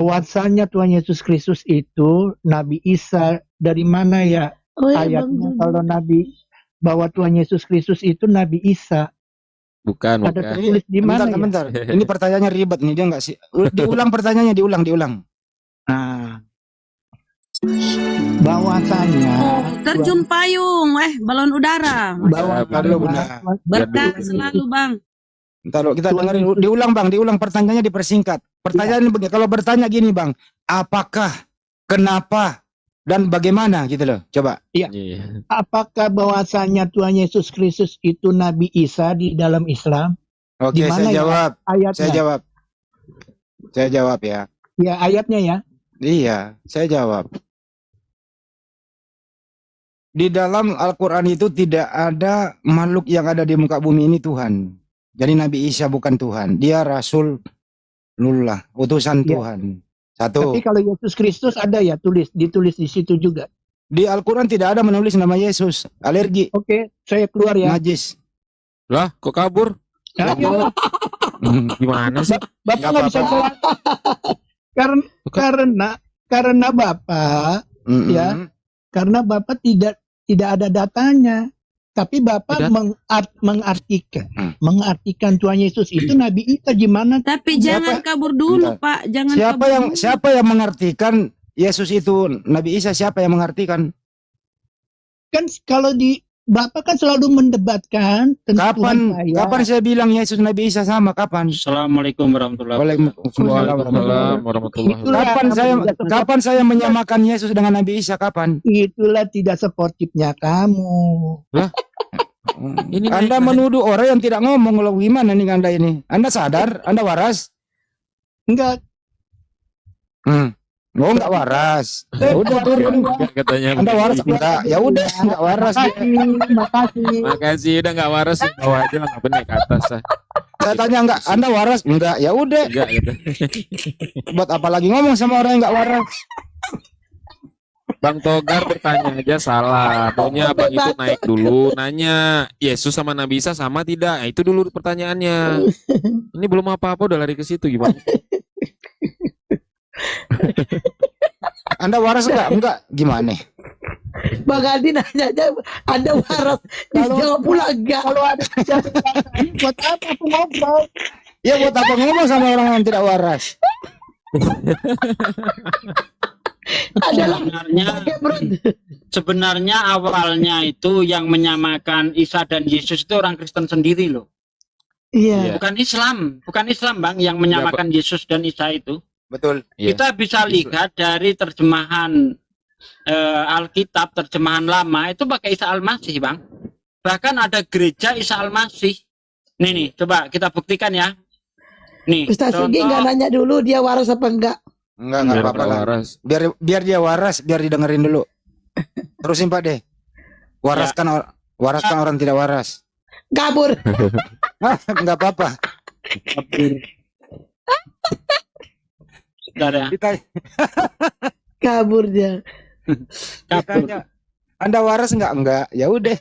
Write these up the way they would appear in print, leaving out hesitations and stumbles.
bahwasanya Tuhan Yesus Kristus itu Nabi Isa. Dari mana ya Oh ya Bang ayatnya Jun. kalau bahwa Tuhan Yesus Kristus itu Nabi Isa? Bukan. Ada tertulis di mana ya? Bentar. Ini pertanyaannya ribet nih, dia nggak sih. Diulang pertanyaannya, diulang. Nah, bahwasanya Terjun payung, balon udara. Berkah selalu Bang. Ntar lo kita dengerin, diulang Bang, diulang pertanyaannya, dipersingkat. Pertanyaan ini begini, kalau bertanya gini Bang, apakah, kenapa, dan bagaimana gitu loh, coba. Iya. Apakah bahwasanya Tuhan Yesus Kristus itu Nabi Isa di dalam Islam? Oke, saya jawab. Ayatnya. Saya jawab ya. Ya, ayatnya ya. Iya, saya jawab. Di dalam Al-Quran itu tidak ada makhluk yang ada di muka bumi ini Tuhan. Jadi Nabi Isa bukan Tuhan, dia Rasulullah, utusan Tuhan. Satu. Tapi kalau Yesus Kristus ada ya, ditulis di situ juga. Di Al-Quran tidak ada menulis nama Yesus, alergi. Oke, saya keluar ya. Najis. Lah, kok kabur? Gimana sih? Bapak nggak bisa keluar. Karena Bapak ya, karena Bapak tidak ada datanya. Tapi Bapak mengartikan Tuhan Yesus itu Nabi Isa gimana? Tapi jangan kabur dulu, Pak. Jangan siapa yang mengartikan Yesus itu Nabi Isa? Siapa yang mengartikan? Kan kalau di Bapak kan selalu mendebatkan tentang kapan saya bilang Yesus Nabi Isa sama? Kapan? Assalamualaikum warahmatullahi wabarakatuh. Kapan saya menyamakan Yesus dengan Nabi Isa? Kapan? Itulah tidak sportifnya kamu. Lah, Anda menuduh orang yang tidak ngomong. Lo gimana nih Anda ini? Anda sadar? Anda waras? Enggak. Oh, enggak waras. Ya udah turun katanya. Anda waras enggak? Ya udah enggak waras. Makasih udah enggak waras, bawa aja enggak naik ke atas. Saya tanya enggak, Anda waras? Enggak. Ya udah. Enggak gitu. Buat apa lagi ngomong sama orang yang enggak waras? Bang Togar bertanya aja salah. Maunya Abang itu naik dulu nanya Yesus sama Nabi Isa sama tidak? Nah, itu dulu pertanyaannya. Ini belum apa-apa udah lari ke situ gimana? Anda waras enggak? Gimana? Bang Adi nanya aja, Anda waras? Dijawab pula enggak. Kalau ada buat apa aku ngobrol? Ya buat apa ngomong sama orang yang tidak waras? Sebenarnya awalnya itu yang menyamakan Isa dan Yesus itu orang Kristen sendiri loh. Iya. Bukan Islam Bang yang menyamakan Yesus dan Isa itu. Betul. Kita bisa lihat dari terjemahan Alkitab, terjemahan lama itu pakai Isa Al-Masih Bang. Bahkan ada gereja Isa Al-Masih. Nih, coba kita buktikan ya. Nih, Ustaz Sugi nggak nanya dulu dia waras apa enggak? Enggak apa-apa lah. Biar dia waras, biar didengerin dulu. Terusin Pak deh. Waraskan orang tidak waras. Kabur. Enggak apa-apa. Kabur dia. Ditanya, Anda waras enggak? Enggak. Ya udah.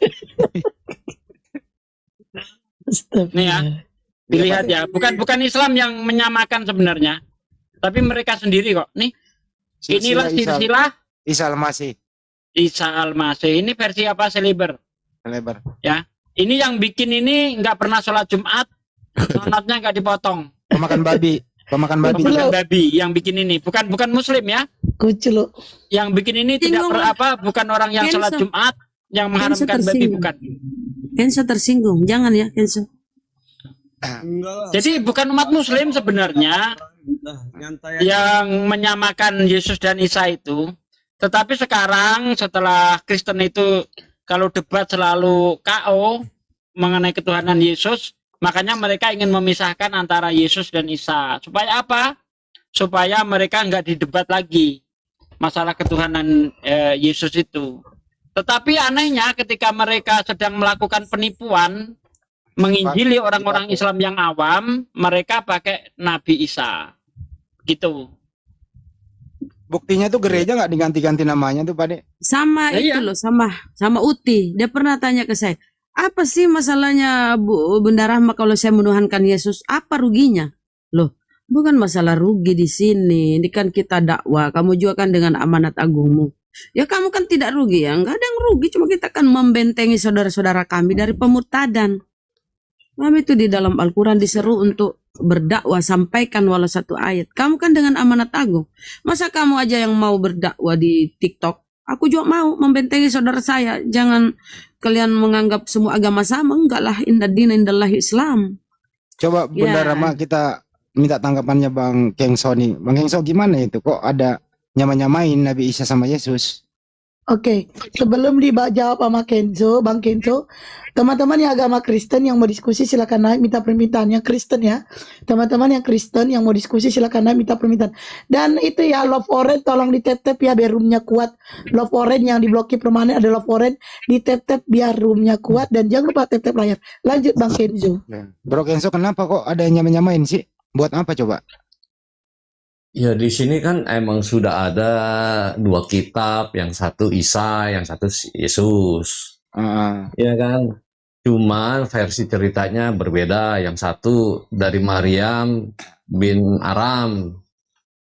Nih ya. Dilihat ya, bukan Islam yang menyamakan sebenarnya. Tapi mereka sendiri kok. Nih. Inilah silsilah Isa Al-Masih. Isa Al-Masih. Ini versi apa? Selebar. Ya. Ini yang bikin ini nggak pernah sholat Jumat. Sholatnya nggak dipotong. Pemakan babi. Pemakan babi yang bikin ini. Bukan Muslim ya. Kucelo. Yang bikin ini tidak bukan orang yang sholat Jumat, yang mengharamkan babi, bukan. Kenzo tersinggung. Jangan ya, Kenzo. Jadi bukan umat Muslim sebenarnya yang menyamakan Yesus dan Isa itu. Tetapi sekarang setelah Kristen itu kalau debat selalu KO mengenai ketuhanan Yesus, makanya mereka ingin memisahkan antara Yesus dan Isa. Supaya apa? Supaya mereka nggak didebat lagi masalah ketuhanan Yesus itu. Tetapi anehnya ketika mereka sedang melakukan penipuan, menginjili orang-orang Islam yang awam, mereka pakai Nabi Isa. Gitu. Buktinya tuh gereja nggak diganti-ganti namanya tuh Pak De. Sama itu loh, sama Uti. Dia pernah tanya ke saya, apa sih masalahnya Bunda Rahma kalau saya menuhankan Yesus? Apa ruginya? Loh, Bukan masalah rugi di sini. Ini kan kita dakwah. Kamu juga kan dengan amanat agungmu. Ya kamu kan tidak rugi ya. Enggak ada yang rugi. Cuma kita kan membentengi saudara-saudara kami dari pemurtadan. Kami itu di dalam Al-Quran diseru untuk berdakwah. Sampaikan walau satu ayat. Kamu kan dengan amanat agung. Masa kamu aja yang mau berdakwah di TikTok? Aku juga mau membentengi saudara saya. Jangan kalian menganggap semua agama sama. Enggak lah. Inna dina indallahi Islam. Coba Bunda Ya. Rama kita minta tanggapannya Bang Kengso nih. Bang Kengso gimana itu? Kok ada nyamain Nabi Isa sama Yesus? Oke, sebelum dijawab sama Kenzo, Bang Kenzo, teman-teman yang agama Kristen yang mau diskusi silakan naik minta permintaan yang Kristen ya. Teman-teman yang Kristen yang mau diskusi silakan naik minta permintaan. Dan itu ya Love Orange tolong ditetep ya biar roomnya kuat. Love Orange yang diblokir permanen ada Love Orange ditetep biar roomnya kuat dan jangan lupa tetep layar. Lanjut Bang Kenzo. Bro Kengso kenapa kok ada yang nyamain sih? Buat apa coba? Ya di sini kan emang sudah ada dua kitab, yang satu Isa, yang satu Yesus, ya kan? Cuman versi ceritanya berbeda. Yang satu dari Maryam bin Aram.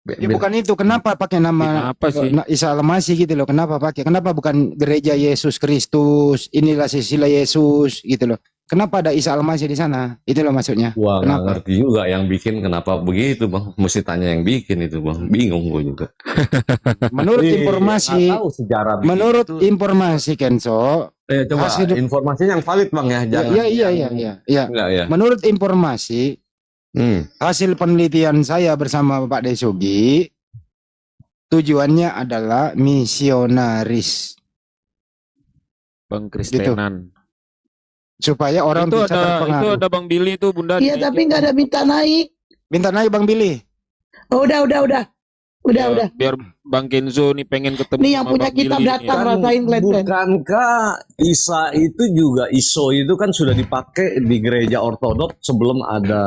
Ya bukan itu. Kenapa pakai nama Apa sih? Isa Al-Masih gitu loh? Kenapa pakai? Kenapa bukan gereja Yesus Kristus? Inilah silsilah Yesus gitu loh. Kenapa ada Isa Al-Masih di sana? Itu loh maksudnya. Wah, nggak Kenapa? ngerti juga yang bikin kenapa begitu, Bang. Mesti tanya yang bikin itu, Bang. Bingung gue juga. Menurut Iya, informasi, nggak tahu sejarah menurut begitu. informasi Kenso, Coba hasil- informasinya yang valid, Bang ya. Jangan iya. Enggak ya. Menurut informasi, hasil penelitian saya bersama Bapak Desugi, tujuannya adalah misionaris Bang Kristenan. supaya orang Itu bisa ada terpengaruh. ada Bang Billy tuh Bunda. Iya tapi nggak ada minta naik. Minta naik Bang Billy. Oh, udah. Udah. Biar Bang Kenzo nih pengen ketemu Nih yang sama punya Bang kitab Billy datang nih. rasain Glenn. Bukankah Isa itu juga Iso itu kan sudah dipakai di gereja ortodok sebelum ada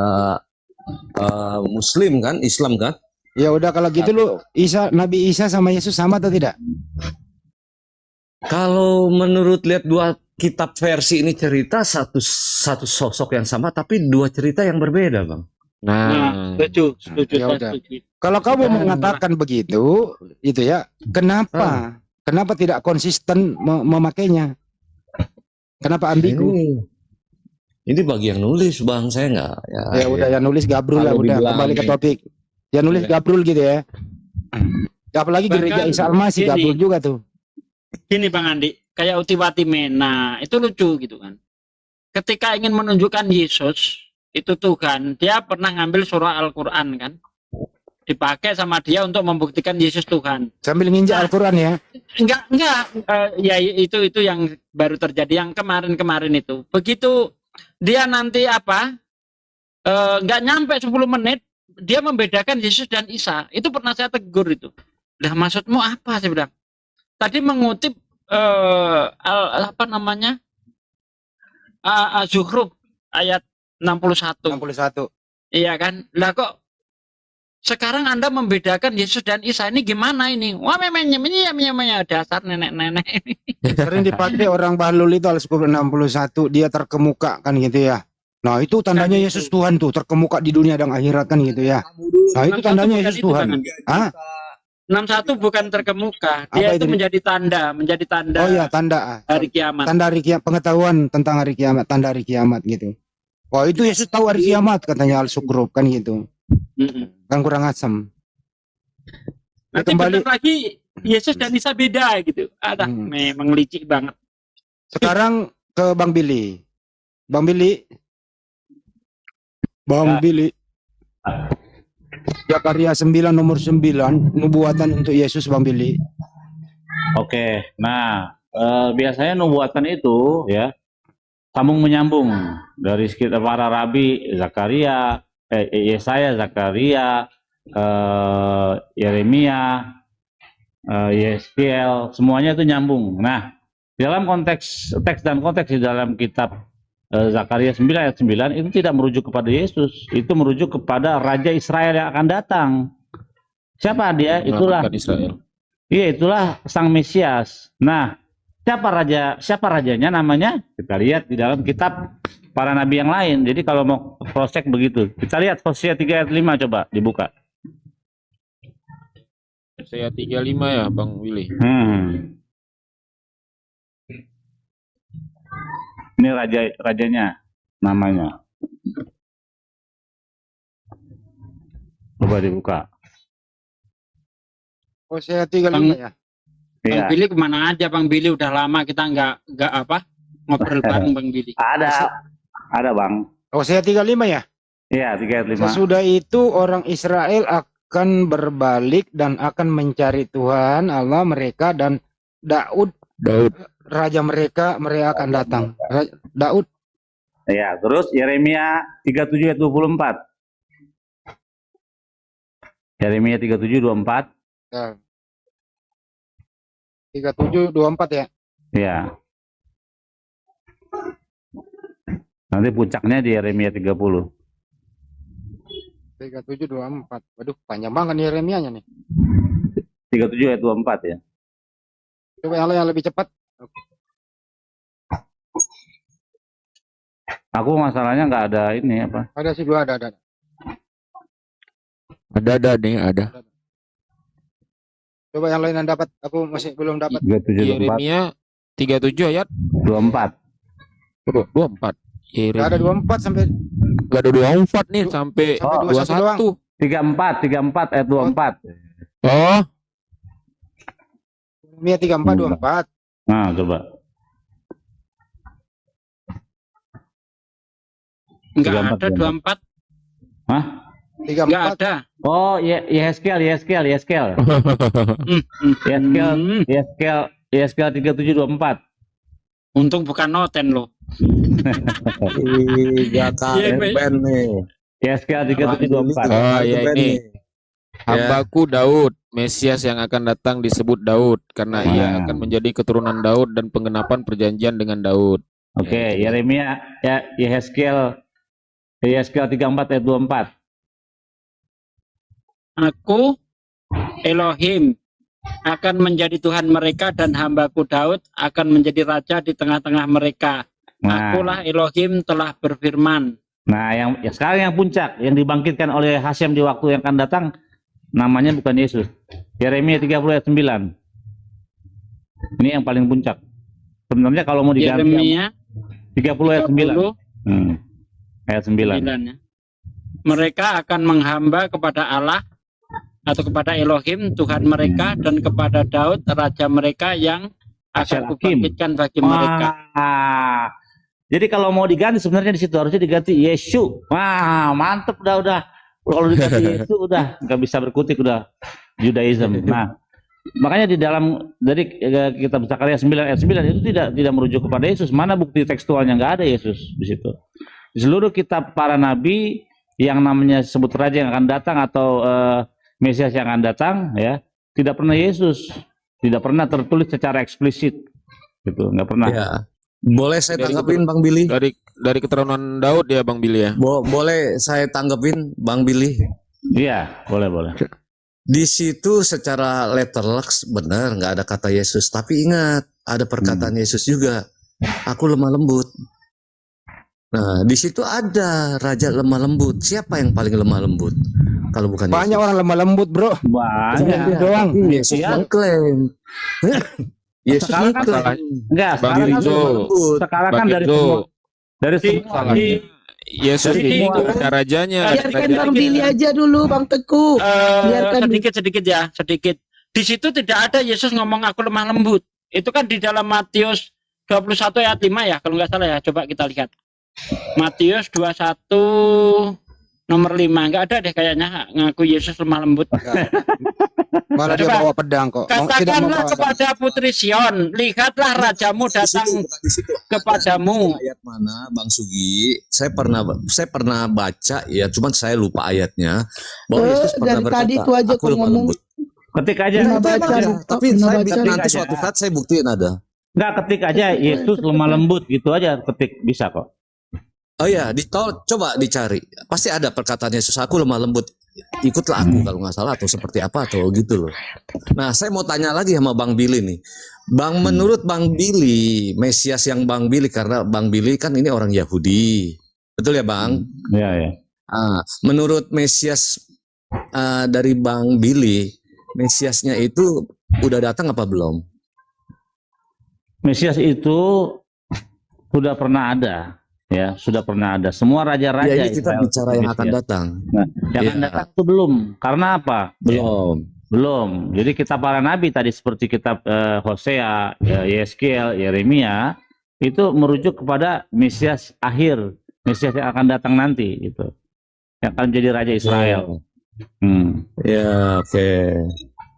Muslim kan, Islam kan? Ya udah kalau gitu lu Nabi Isa sama Yesus sama atau tidak? Kalau menurut lihat dua kitab versi ini cerita satu sosok yang sama tapi dua cerita yang berbeda, Bang. Nah, setuju, Ya saya udah. setuju. Kalau kamu Bukan. mengatakan begitu, itu ya, kenapa? Kenapa tidak konsisten memakainya? Kenapa ambigu? Ini bagi yang nulis, Bang, saya nggak. Ya udah yang nulis Gabrul lah, Kalau udah dibilang- kembali ke topik. Yang nulis Gabrul gitu ya. Apalagi gereja Bahkan Isa Al-Masih gini. Gabrul juga tuh. Gini Bang Andi, kayak Utiwati Mena, itu lucu gitu kan. Ketika ingin menunjukkan Yesus itu Tuhan, dia pernah ngambil surah Al-Quran kan, dipakai sama dia untuk membuktikan Yesus Tuhan. Sambil nginjak Al-Quran ya. Enggak, ya itu yang baru terjadi yang kemarin itu. Begitu dia nanti enggak nyampe 10 menit, dia membedakan Yesus dan Isa. Itu pernah saya tegur itu. Lah maksudmu apa saya bilang? Tadi mengutip Az-Zukhruf ayat 61. 61. Iya kan? Lah kok sekarang Anda membedakan Yesus dan Isa ini gimana ini? Wah memangnya dasar nenek-nenek ini. Sering dipakai orang Bahlul itu Al-Zukhruf 61, dia terkemuka kan gitu ya. Nah itu tandanya Yesus Tuhan tuh, terkemuka di dunia dan akhirat kan gitu ya. Nah itu 61 tandanya bukan Yesus itu, Tuhan. Bang. Hah? 61 bukan terkemuka, Apa dia itu itu? menjadi tanda Oh iya, tanda hari kiamat. hari kiamat, pengetahuan tentang hari kiamat, tanda hari kiamat gitu. Oh itu Yesus tahu hari kiamat katanya Al-Zukhruf kan gitu. Mm-mm. Kan kurang asem. Nanti Kembali- bentar lagi Yesus dan Isa beda gitu. Memang licik banget. Sekarang ke Bang Billy. Bang Billy. Zakaria 9 nomor 9 nubuatan untuk Yesus Bang Billy. Oke, nah biasanya nubuatan itu ya sambung menyambung dari sekitar para rabi Zakaria, Yesaya, Zakaria, Yeremia, Yeskiel, semuanya itu nyambung. Nah, dalam konteks teks dan konteks di dalam kitab Zakaria 9 ayat 9 itu tidak merujuk kepada Yesus, itu merujuk kepada Raja Israel yang akan datang. Siapa dia? Itulah Melakukan Israel. Iya, itulah Sang Mesias. Nah, siapa rajanya namanya? Kita lihat di dalam kitab para nabi yang lain. Jadi kalau mau cross check begitu. Kita lihat Hosea 3 ayat 5 coba dibuka. Saya 35 ya Bang Willy. Ini rajanya namanya. Coba dibuka. Hosea 35 ya. Bang Iya. Billy kemana aja Bang Billy? Udah lama kita nggak apa ngobrol bareng Bang Billy. Ada Bang. Hosea 35 ya. Iya 3 ayat 5. Sesudah itu orang Israel akan berbalik dan akan mencari Tuhan Allah mereka, dan Daud raja mereka akan datang. Daud. Ya, terus Yeremia 37 ayat 24. Yeremia 37:24. Ya. 37:24 ya. Ya. Nanti puncaknya di Yeremia 30. 37:24. Waduh, panjang banget nih Yeremianya nih. 37 ayat 24 ya. Coba yang lebih cepat. Aku masalahnya nggak ada ini apa. Ada sih, dua ada. Ada nih, ada. Coba yang lain yang dapat, aku masih belum dapat. 37:24. Yeremia 37 ayat 24. 24. Gak ada 24 sampai Gak ada 24 nih sampai 21 doang. 34 ayat 24. Oh, Yeremia 34:24. Nah, coba. Nggak 34, ada 24. Hah? Nggak 34. ada. Oh, Yeskel. Yeskel 37:24. Untung bukan noten loh. Iya, Ben nih. Yeskel 37:24. oh ya ini. Hambaku Daud, Mesias yang akan datang disebut Daud karena ia akan menjadi keturunan Daud dan penggenapan perjanjian dengan Daud. Oke, Yeremia Yeskel 34 ayat 24. Aku Elohim akan menjadi Tuhan mereka dan hambaku Daud akan menjadi raja di tengah-tengah mereka. Nah. Akulah Elohim telah berfirman. Nah, yang sekarang yang puncak yang dibangkitkan oleh Hasem di waktu yang akan datang namanya bukan Yesus. Yeremia 30 ayat 9. Ini yang paling puncak. Sebenarnya kalau mau diganti Yeremia 30 ayat 9. Ayat 9. ya. Mereka akan menghamba kepada Allah atau kepada Elohim Tuhan mereka dan kepada Daud raja mereka yang akan kubangkitkan bagi mereka. Jadi kalau mau diganti sebenarnya di situ harusnya diganti Yesus. Wah, mantep udah. Kalau diganti Yesus udah nggak bisa berkutik, udah Judaism. Nah, makanya di dalam dari kitab Zakaria 9 ayat 9 itu tidak merujuk kepada Yesus. Mana bukti tekstualnya, nggak ada Yesus di situ. Di seluruh kitab para nabi yang namanya sebut raja yang akan datang atau Mesias yang akan datang, ya tidak pernah Yesus, tidak pernah tertulis secara eksplisit, gitu, nggak pernah. Ya. Boleh saya tanggapin Bang Billy? Dari keturunan Daud ya Bang Billy ya. Boleh saya tanggapin Bang Billy? Iya, boleh. Di situ secara letterlux benar nggak ada kata Yesus, tapi ingat ada perkataan Yesus juga. Aku lemah lembut. Nah, di situ ada raja lemah lembut. Siapa yang paling lemah lembut? Kalau bukan Banyak Yesus. orang lemah lembut, bro. Banyak. Doang. Yesus mengklaim. Yesus Sekarang kan mengklaim. enggak, Bang sekarang kan, Rizzo. sekarang kan Bang dari Rizzo. semua Yesus ini ada rajanya. Biarkan Bang Billy aja dulu, Bang Teguh. Biarkan sedikit. Di situ tidak ada Yesus ngomong aku lemah lembut. Itu kan di dalam Matius 21 ayat 5 ya, kalau nggak salah ya. Coba kita lihat. Matius 21 nomor 5. Nggak ada deh kayaknya ngaku Yesus lemah lembut. Malah dia Coba. bawa pedang kok. Tidak Katakanlah membawa- kepada putri Sion, lihatlah rajamu datang Bukan di situ. kepadamu. Ayat mana Bang Sugi? Saya pernah baca ya, cuman saya lupa ayatnya. Bahwa Yesus pernah dari berkata, tadi itu aja aku kok lemah ngomong. lembut. ketik aja. Pernah Itu emang baca, ada, Pak, tapi pernah saya baca. nanti suatu saat saya buktiin ada. Enggak, ketik aja Yesus lemah lembut gitu aja, ketik bisa kok. Oh ya, coba dicari. Pasti ada perkataan Yesus, aku lemah lembut. ikutlah aku kalau nggak salah atau seperti apa atau gitu loh. Nah, saya mau tanya lagi sama Bang Billy nih. Bang, menurut Bang Billy, Mesias yang Bang Billy, karena Bang Billy kan ini orang Yahudi. Betul ya, Bang? Ya, ya. Menurut Mesias dari Bang Billy, Mesiasnya itu udah datang apa belum? Mesias itu sudah pernah ada, ya, sudah pernah ada. Semua raja-raja Ya, ini kita Israel bicara yang akan Mesias. datang. Nah, yang akan Iya. datang itu belum. Karena apa? Belum. Jadi kitab para nabi tadi seperti kitab Hosea, Yeskiel, Yeremia itu merujuk kepada Mesias akhir, Mesias yang akan datang nanti itu. Yang akan jadi raja Israel. Ya, oke.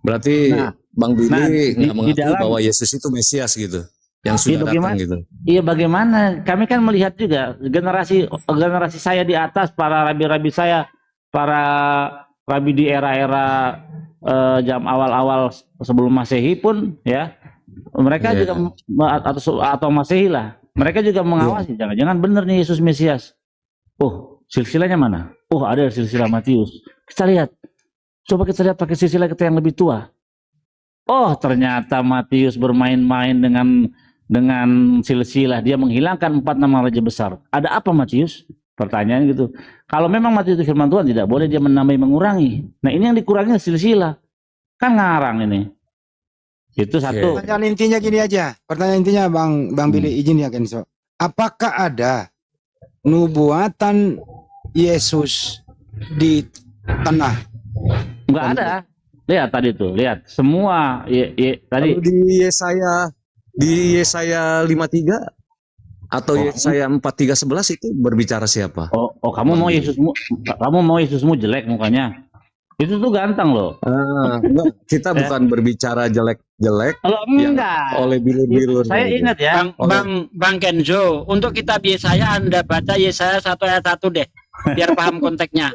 Berarti Nah, Bang Billy di nggak mengakui dalam- bahwa Yesus itu Mesias gitu, yang sudah datang gitu. Iya, bagaimana? Kami kan melihat juga generasi saya di atas, para rabi-rabi saya, para rabi di era-era jam awal-awal sebelum Masehi pun, ya, mereka Iya. juga atau Masehi lah, mereka juga mengawasi. Jangan-jangan benar nih Yesus Mesias. Oh, silsilahnya mana? Oh, ada silsilah Matius. Kita lihat. Coba kita lihat pakai silsilah kita yang lebih tua. Oh, ternyata Matius bermain-main dengan silsilah. Dia menghilangkan 4 nama raja besar. Ada apa Matius? Pertanyaan gitu. Kalau memang Matius itu firman Tuhan, tidak boleh dia menambahi mengurangi. Nah, ini yang dikurangi silsilah. Kan ngarang ini. Itu satu. Pertanyaan intinya gini aja. Pertanyaan intinya Bang Billy, izin ya Kenzo. Apakah ada nubuatan Yesus di tanah? Enggak ada. Lihat tadi tuh, lihat. Semua tadi Kalau di Yesaya 53 atau Yesaya 43:11 itu berbicara siapa? Oh, kamu mau Yesusmu jelek mukanya. Itu tuh ganteng loh. Enggak, kita bukan berbicara jelek-jelek Kalau yang enggak. oleh bilur-bilur. Saya ingat ya. Bang Kenzo, untuk kitab Yesaya Anda baca Yesaya 1 ayat 1 deh, biar paham konteksnya.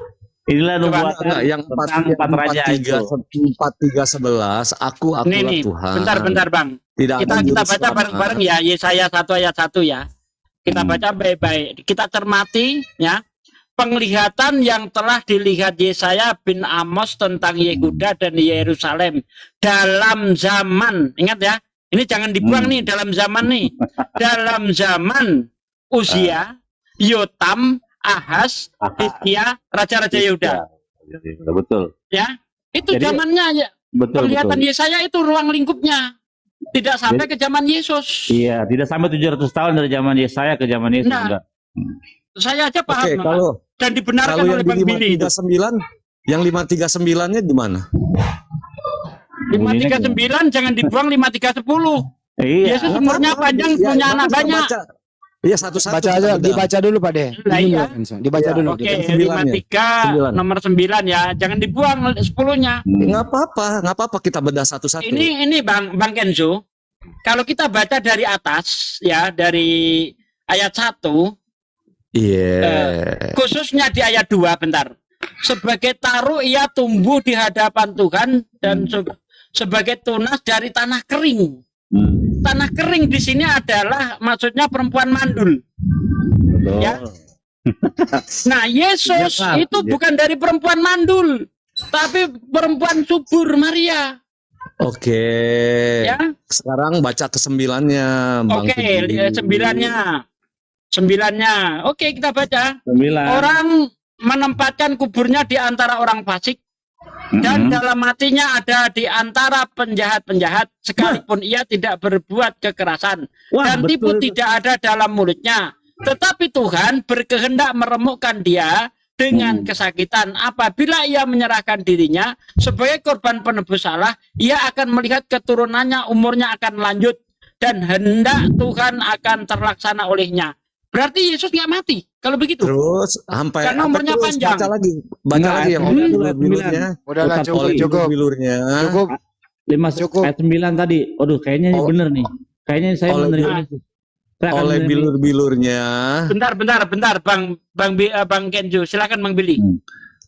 Inilah Enggak, nubuatan yang tentang 4 raja itu. 43:11 akulah Nih, Tuhan. bentar Bang. Tidak Kita ada juru baca selamat. bareng-bareng ya Yesaya 1 ayat 1 ya. Kita baca baik-baik. Kita cermati ya. Penglihatan yang telah dilihat Yesaya bin Amos tentang Yehuda dan Yerusalem dalam zaman, ingat ya, ini jangan dibuang nih, dalam zaman nih, dalam zaman Uzia, Yotam, Ahaz, Hizkia, raja-raja Yehuda. Betul. Ya, itu Jadi, zamannya ya. Betul. Penglihatan Yesaya itu ruang lingkupnya. Tidak sampai ke zaman Yesus. Iya, tidak sampai 700 tahun dari zaman Yesaya ke zaman Yesus. Nah, enggak. Saya aja paham. Oke, dan dibenarkan kalau oleh yang Bang Billy itu. 539, yang 539-nya gimana? 539 jangan dibuang 5310. Iya. Yesus umurnya panjang, punya anak banyak. Iya, satu-satu. Baca aja, dibaca dulu Pak De. Nah, Izin iya. dulu, Kenzo. Dibaca dulu. Oke, Yang 53 nomor 9 ya. Jangan dibuang 10-nya. Nggak apa-apa kita bedah satu-satu. Ini Bang Kenzo. Kalau kita baca dari atas ya, dari ayat 1, khususnya di ayat 2 bentar. Sebagai taruh ia tumbuh di hadapan Tuhan dan sebagai tunas dari tanah kering. Tanah kering di sini adalah maksudnya perempuan mandul. Ya. Nah, Yesus itu bukan dari perempuan mandul, tapi perempuan subur Maria. Oke. Ya. Sekarang baca ke-9-nya, Bang. Oke, 9-nya. Oke, kita baca. 9. Orang menempatkan kuburnya di antara orang fasik dan dalam hatinya ada di antara penjahat-penjahat sekalipun ia tidak berbuat kekerasan dan tipu tidak ada dalam mulutnya. Tetapi Tuhan berkehendak meremukkan dia dengan kesakitan. Apabila ia menyerahkan dirinya sebagai korban penebus salah, ia akan melihat keturunannya, umurnya akan lanjut dan hendak Tuhan akan terlaksana olehnya. Berarti Yesus nggak mati kalau begitu. Terus sampai karena umurnya panjang. Baca lagi yang bilur-bilurnya. Udahlah, cukup. Bilurnya. Cukup. 5 ayat 9 tadi. Aduh, kayaknya ini bener nih. Kayaknya saya menerima Yesus. Saya akan Oleh menerima. bilur-bilurnya. Bentar, Bang Kenzo, silakan Bang Billy.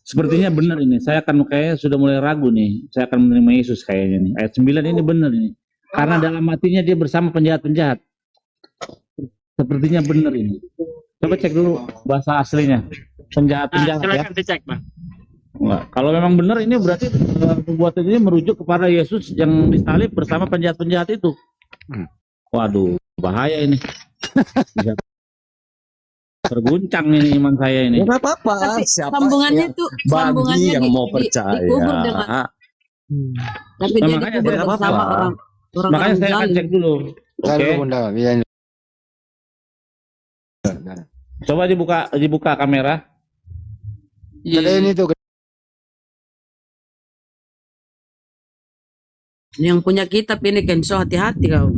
Sepertinya benar ini. Saya akan kayaknya sudah mulai ragu nih. Saya akan menerima Yesus kayaknya nih. Ayat 9 ini benar ini. Karena dalam hatinya dia bersama penjahat-penjahat. Sepertinya benar ini. Coba cek dulu bahasa aslinya. Penjahat-penjahat ya. Silakan dicek, Bang. Enggak. Kalau memang benar ini berarti perbuatan ini merujuk kepada Yesus yang disalib bersama penjahat-penjahat itu. Waduh, bahaya ini. Bisa terguncang ini iman saya ini. Nggak apa-apa. Tapi Siapa sambungannya itu bagi sambungannya yang mau dikubur dengan percaya? tapi Nah, dia makanya dikubur saya bersama apa-apa. orang Makanya saya akan zalim. cek dulu. Saya Oke. dulu, Bunda. Iya. Coba dibuka kamera. Ada ini tuh. Yang punya kitab ini Kenzo, hati-hati kau.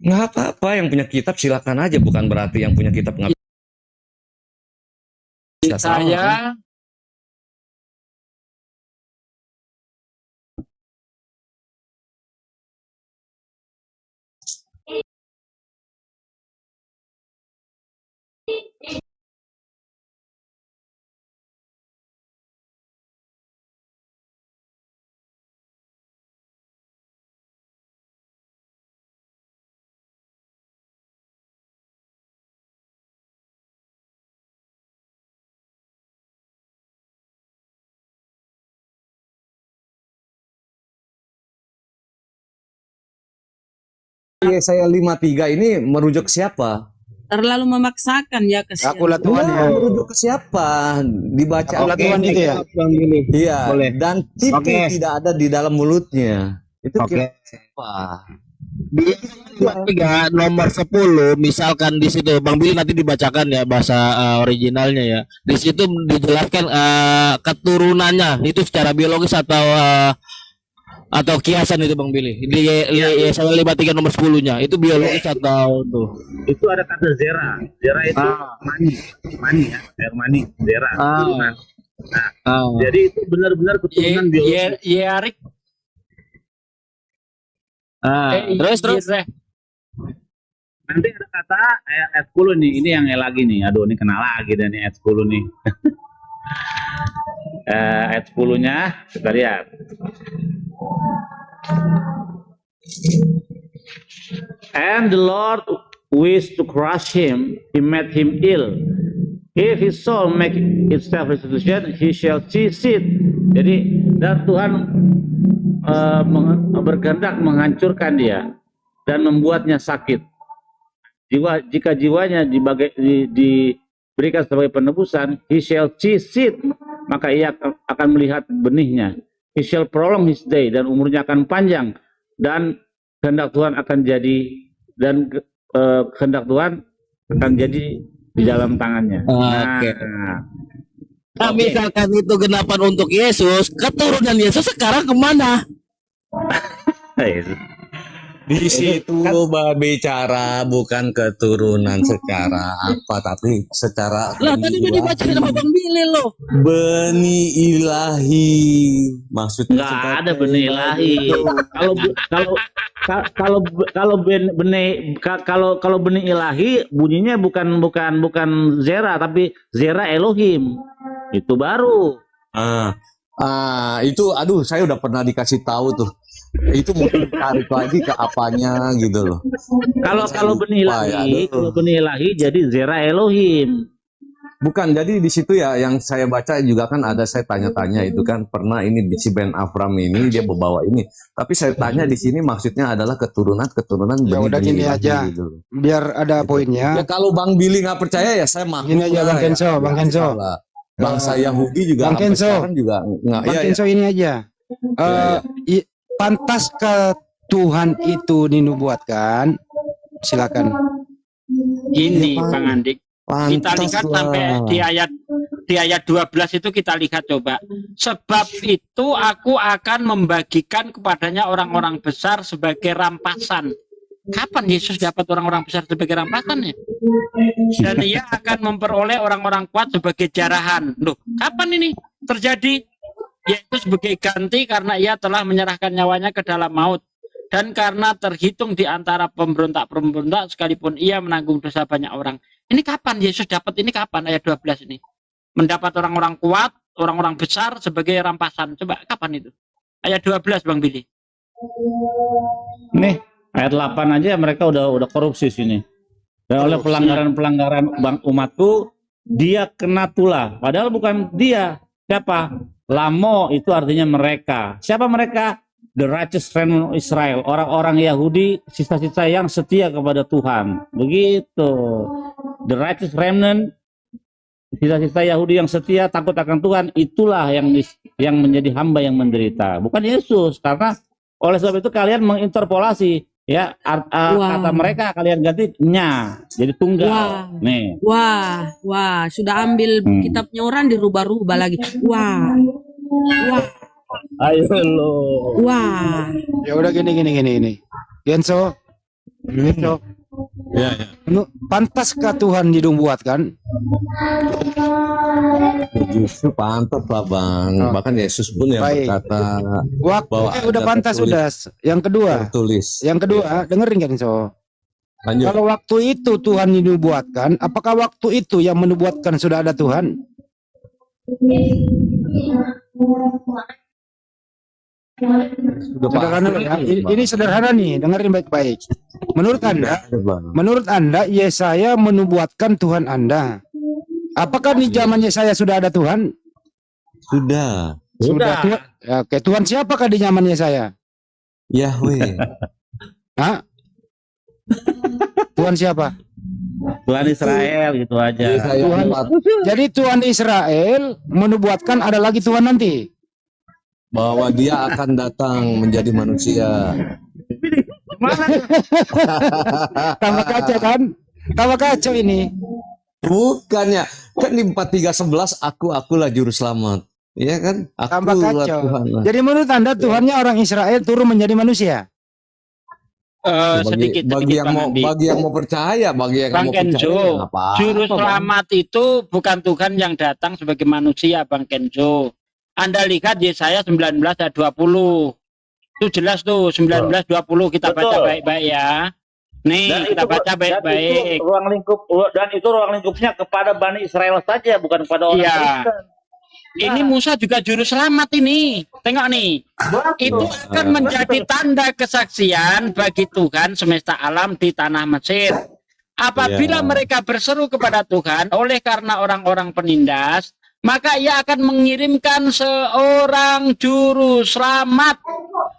Nggak apa-apa, yang punya kitab silakan aja, bukan berarti yang punya kitab nggak bisa salah, kan? Saya Yesaya 53 ini merujuk ke siapa? Terlalu memaksakan ya kesian. Akulah Tuhan ya. Merujuk ke siapa? Dibaca Akulah Tuhan gitu ya. Iya, dan tipu tidak ada di dalam mulutnya. Itu kira siapa? Di 3 nomor 10 misalkan di situ Bang Billy nanti dibacakan ya bahasa originalnya ya. Di situ dijelaskan keturunannya itu secara biologis atau kiasan itu Bang Billy. Di Yesaya 53 nomor 10-nya itu biologis atau tuh. Itu ada kata zera. Zera itu mani ya, air mani, zera. Keturunan. Jadi itu benar-benar keturunan biologis. Yearik. Terus Nanti ada kata ayat 10 nih, ini yang lagi nih. Aduh, ini kena lagi dan ayat 10 nih. Ayat 10-nya kita lihat. And the Lord wished to crush him, he made him ill. If his soul make itself restitution, he shall cease it. Jadi, dan Tuhan berkehendak menghancurkan dia dan membuatnya sakit. Jika jiwanya diberikan sebagai penebusan, he shall cease it, maka ia akan melihat benihnya. He shall prolong his day, dan umurnya akan panjang, dan kehendak Tuhan akan jadi, dan kehendak Tuhan akan jadi di dalam tangannya. Nah, misalkan itu genapan untuk Yesus, keturunan Yesus sekarang kemana? Di situ bicara bukan keturunan secara apa, tapi secara Lah tadi udah dibaca sama Bang Billy loh. benih ilahi. Maksudnya Nggak seperti ada benih ilahi. Kalau benih ilahi bunyinya bukan zera, tapi zera Elohim. Itu baru. Itu aduh, saya udah pernah dikasih tahu tuh. Itu mungkin tarik lagi ke apanya gitu loh. Kalau benih ilahi, kalau benih ilahi jadi zera Elohim. Bukan, jadi di situ ya yang saya baca juga kan ada, saya tanya-tanya itu kan pernah ini si Ben Avram ini dia membawa ini. Tapi saya tanya di sini maksudnya adalah keturunan Ya udah gini aja. gitu. Biar ada poinnya. Ya kalau Bang Billy nggak percaya ya saya maklum. Gini aja Bang Kenzo, Bang Kenzo. Bangsa Yahudi juga Bang sampai Kenzo. sekarang juga nggak. Bang Kenzo ini aja. Pantaskah Tuhan itu dinubuatkan? Silakan. Gini Iya, Bang Andik, kita lihat sampai di ayat 12 itu kita lihat coba. Sebab itu aku akan membagikan kepadanya orang-orang besar sebagai rampasan. Kapan Yesus dapat orang-orang besar sebagai rampasan ya? Dan ia akan memperoleh orang-orang kuat sebagai jarahan. Loh, kapan ini terjadi? Yesus sebagai ganti karena ia telah menyerahkan nyawanya ke dalam maut. Dan karena terhitung di antara pemberontak-pemberontak sekalipun ia menanggung dosa banyak orang. Ini kapan Yesus dapat ini kapan ayat 12 ini? Mendapat orang-orang kuat, orang-orang besar sebagai rampasan. Coba kapan itu? Ayat 12 Bang Billy. Nih, ayat 8 aja mereka udah korupsi sini. Dan oleh pelanggaran-pelanggaran umatku dia kena tulah. Padahal bukan dia. Siapa? Lamo itu artinya mereka. Siapa mereka? The righteous remnant of Israel, orang-orang Yahudi, sisa-sisa yang setia kepada Tuhan. Begitu. The righteous remnant, sisa-sisa Yahudi yang setia takut akan Tuhan, itulah yang menjadi hamba yang menderita. Bukan Yesus, karena oleh sebab itu kalian menginterpolasi ya kata mereka kalian ganti nya jadi tunggal. Wah. Nih. Wah, sudah ambil kitabnya orang dirubah-rubah lagi. Wah. Ayo lo. Wah. Ya udah gini. Genso. Ya. Pantaskah Tuhan dibuatkan? Justru pantas lah bang. Bahkan Yesus pun yang Baik. berkata Waktu bahwa udah ada pantas tertulis- udah. tertulis. Yang kedua, dengerin Genso. Lanjut. Kalau waktu itu Tuhan dinubuatkan, apakah waktu itu yang menubuatkan sudah ada Tuhan? Sudah Sederhana pasti, ya. Bang. Ini sederhana nih, dengerin baik-baik. Menurut Anda, Yesaya menubuatkan Tuhan Anda. Apakah di zaman Yesaya sudah ada Tuhan? Sudah. Sudah. Ya, oke, Tuhan siapakah di zaman Yesaya? Yahweh. Hah? Tuhan siapa? Tuhan Israel gitu aja. Yesaya Tuhan. 4, Jadi Tuhan Israel menubuatkan ada lagi Tuhan nanti. bahwa dia akan datang menjadi manusia. Tambah kacau kan? Tambah kacau ini. Bukannya kan di 43:11 akulah juru selamat. Iya kan? Tambah Akulah kacau. Tuhan. Jadi menurut Anda Tuhannya orang Israel turun menjadi manusia? Sedikit bagi yang Bang mau Andi. bagi yang mau percaya, bagi yang Bang mau percaya Kenzo, nggak apa-apa, juru Bang. selamat itu bukan Tuhan yang datang sebagai manusia, Bang Kenzo. Anda lihat Yesaya 19 ayat 20. Itu jelas tuh 19:20 kita baca Betul. baik-baik ya. Nih, Dan kita itu- baca dan baik-baik. itu ruang lingkupnya kepada Bani Israel saja, bukan kepada orang Iya. Kristen. Ini Musa juga juru selamat ini. Tengok nih. Itu akan menjadi tanda kesaksian bagi Tuhan semesta alam di tanah Mesir. Apabila Iya. mereka berseru kepada Tuhan oleh karena orang-orang penindas, maka ia akan mengirimkan seorang juru selamat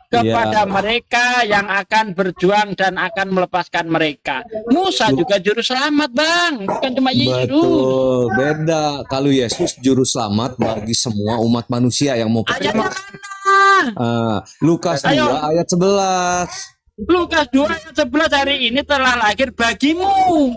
kepada Iya. mereka yang akan berjuang dan akan melepaskan mereka. Musa juga juru selamat, Bang, bukan cuma Yesus. Betul, beda. Kalau Yesus juru selamat bagi semua umat manusia yang mau Ayatnya percaya. mana? Lukas 2 Ayo. ayat 11. Lukas 2 ayat 11 hari ini telah lahir bagimu,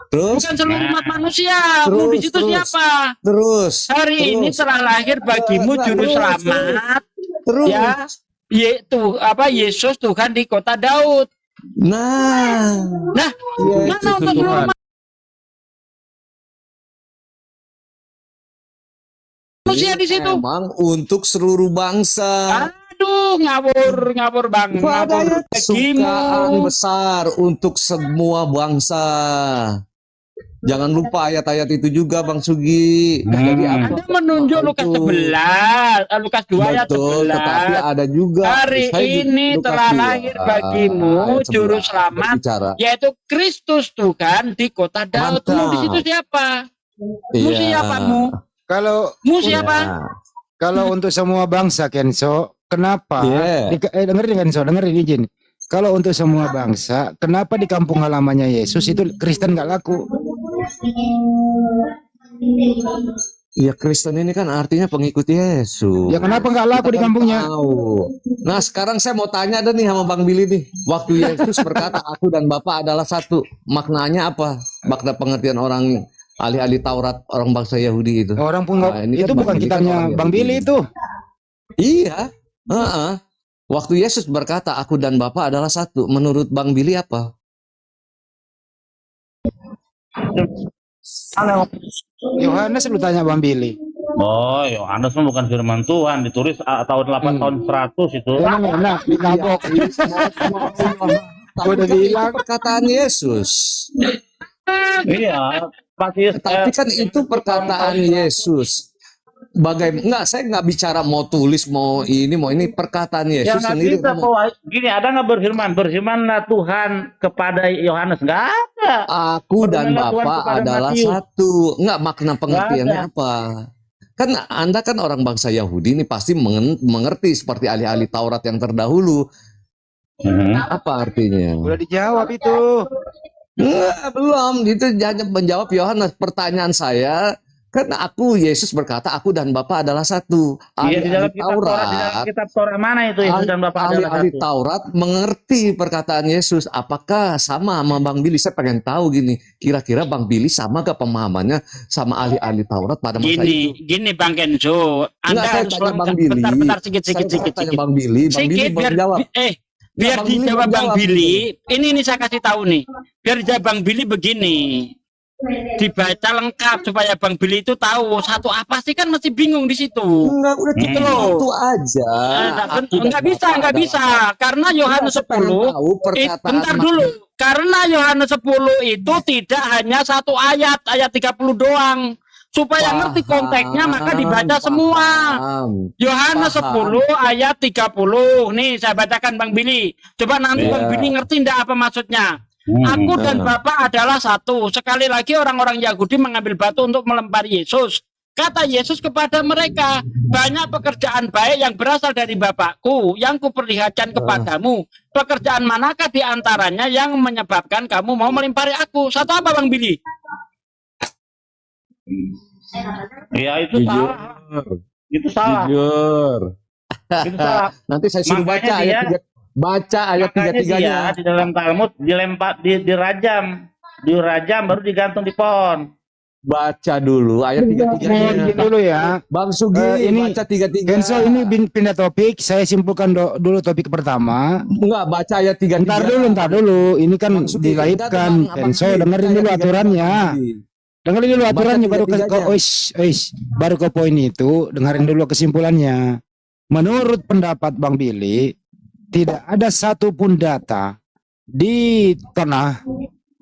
Terus bukan seluruh umat manusia. Terus, Mu di situ terus. siapa? terus Hari ini telah lahir bagimu juru selamat, terus. ya, yaitu Yesus Tuhan di kota Daud. Nah, Nah, Yesus mana untuk seluruh Tuhan. umat manusia di situ? emang untuk seluruh bangsa. Aduh, ngawur Bang, ngawur bagimu. Kesukaan besar untuk semua bangsa. Jangan lupa ayat-ayat itu juga Bang Sugi. Jadi apa? Anda menunjuk Lukas 11, Lukas 2 ayat Betul, 11. tetapi ada juga Hari saya di ini Lukas telah 2, lahir bagimu ayat 11 juru selamat, berbicara. yaitu Kristus Tuhan di kota Daud. Mu di situ siapa? Mu Iya. siapa mu? Kalau Mu siapa? kalau untuk semua bangsa Kenso, kenapa? Iya. Dengerin Kenso, dengerin izin. Kalau untuk semua bangsa, kenapa di kampung halamannya Yesus itu Kristen nggak laku? Ya Kristen ini kan artinya pengikut Yesus. Ya kenapa nggak laku di kampungnya? Tahu. Nah sekarang saya mau tanya ada nih sama Bang Billy nih. Waktu Yesus berkata aku dan Bapa adalah satu. Maknanya apa? Makna pengertian orang ahli-ahli Taurat orang bangsa Yahudi itu. Orang pun Nah, ini itu kan bukan Bang Billy kan kitabnya orang Bang Yahudi. Billy itu. Iya. Heeh. Waktu Yesus berkata aku dan Bapa adalah satu. Menurut Bang Billy apa? Yohanes lu tanya Bang Billy. Oh, Yohanes mah bukan firman Tuhan, ditulis tahun 8 tahun 100 itu. Emang enak ditabok. Tapi Udah kan itu bilang. perkataan Yesus. Iya, pasti Tapi kan itu perkataan Yesus. Enggak, saya nggak bicara mau tulis, mau ini perkataan ya Yesus nggak sendiri. bisa kok. Gini, ada nggak berfirmanlah Tuhan kepada Yohanes? Nggak ada. Aku dan Berfirmanlah Tuhan Bapa kepada adalah Matius. satu. Enggak, makna pengertiannya apa? Kan Anda kan orang bangsa Yahudi ini pasti mengerti seperti ahli-ahli Taurat yang terdahulu. Apa artinya? Udah dijawab itu. Belum, itu hanya menjawab Yohanes. Pertanyaan saya, kan Yesus berkata, aku dan Bapa adalah satu. Iya, di dalam Ahli-ahli kitab Taurat, di dalam kitab Taurat mana itu Yesus dan Bapa adalah ahli satu? Taurat mengerti perkataan Yesus. Apakah sama Bang Billy? Saya pengen tahu gini. Kira-kira Bang Billy sama gak pemahamannya sama ahli-ahli Taurat pada masa itu? Gini Bang Kenzo, Anda Saya harus tanya Bang Billy. bentar sedikit. Saya tanya Bang Billy. Bang Billy biar belum jawab. biar Bang Billy dijawab belum Bang jawab Billy. Ini saya kasih tahu nih. Biar dijawab Bang Billy begini. Dibaca lengkap supaya Bang Billy itu tahu satu apa sih, kan masih bingung di situ. Enggak, udah Gitu kita loh. itu aja. Enggak bisa. Karena Yohanes 10 bentar dulu. Karena Yohanes 10 itu tidak hanya satu ayat 30 doang. Supaya ngerti konteksnya maka dibaca semua. Yohanes 10 ayat 30. Nih saya bacakan Bang Billy. Coba nanti Bang Billy ngerti enggak apa maksudnya. Aku dan Bapa adalah satu. Sekali lagi orang-orang Yahudi mengambil batu untuk melempari Yesus. Kata Yesus kepada mereka, banyak pekerjaan baik yang berasal dari Bapakku yang kuperlihatkan kepadamu. Pekerjaan manakah di antaranya yang menyebabkan kamu mau melempari aku? Satu apa Bang Billy? Ya itu salah. Itu salah. Jujur. Itu salah. Nanti saya suruh Makanya baca ayat makanya 3-3-nya. dia di dalam Talmud dirajam baru digantung di pohon. Baca dulu ayat 3-3-nya. Dulu ya. Bang Sugi, ini baca 3-3. Kenzo ini pindah topik. Saya simpulkan dulu topik pertama. Enggak, baca ayat 3-3. Ntar dulu. Ini kan Bang Sugi, dilaipkan. Abang Kenzo, Sugi, dengerin dulu baca ayat aturannya. 3-3. Dengerin dulu aturannya Baca baru ke 3-3-nya. baru ke poin itu. Dengerin dulu kesimpulannya. Menurut pendapat Bang Billy, tidak ada satupun data di tanah,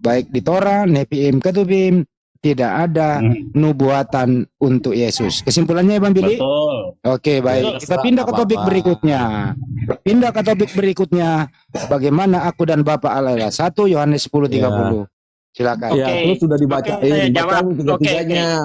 baik di Torah, Nevi'im, Ketuvim, tidak ada nubuatan untuk Yesus. Kesimpulannya Bang Billy? Betul. Oke, baik. Kita pindah ke topik berikutnya. Bagaimana aku dan Bapa Allah adalah satu, Yohanes 10:30. Silakan. Ya, itu sudah dibacain. Saya jawab. Baca 3-3-nya.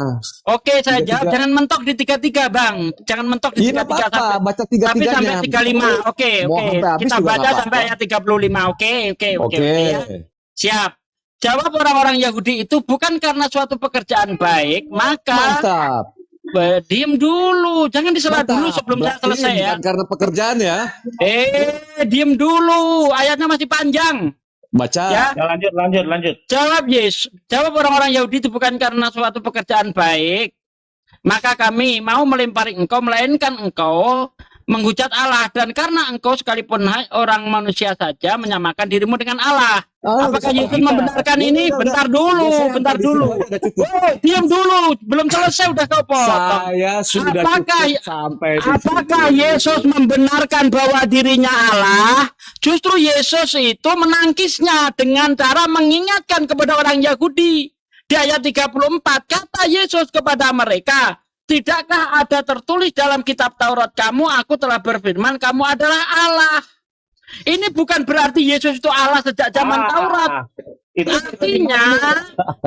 Oke, saya jawab. Jangan mentok di 33, Bang. Jangan mentok di Iya, 33 apa-apa. Baca 3-3-nya. tapi sampai 35. Oke. Mau sampai habis Kita juga baca nggak sampai ayat 35. Oke. Oke. Ya. Siap. Jawab orang-orang Yahudi itu bukan karena suatu pekerjaan baik, maka Mantap. diem dulu. Jangan disela dulu sebelum saya Berarti selesai ya. bukan karena pekerjaan ya. Diem dulu. Ayatnya masih panjang. Baca. Ya. Ya, lanjut. Jawab orang-orang Yahudi itu bukan karena suatu pekerjaan baik, maka kami mau melempari engkau, melainkan engkau menghujat Allah, dan karena engkau sekalipun orang manusia saja menyamakan dirimu dengan Allah. Apakah Yesus membenarkan ini? Bentar dulu. Oh, diam dulu, belum selesai udah kau potong. Saya sudah cukup sampai di Apakah Yesus membenarkan bahwa dirinya Allah? Justru Yesus itu menangkisnya dengan cara mengingatkan kepada orang Yahudi. Di ayat 34, kata Yesus kepada mereka, tidakkah ada tertulis dalam kitab Taurat kamu, aku telah berfirman, kamu adalah Allah. Ini bukan berarti Yesus itu Allah sejak zaman Taurat. Artinya,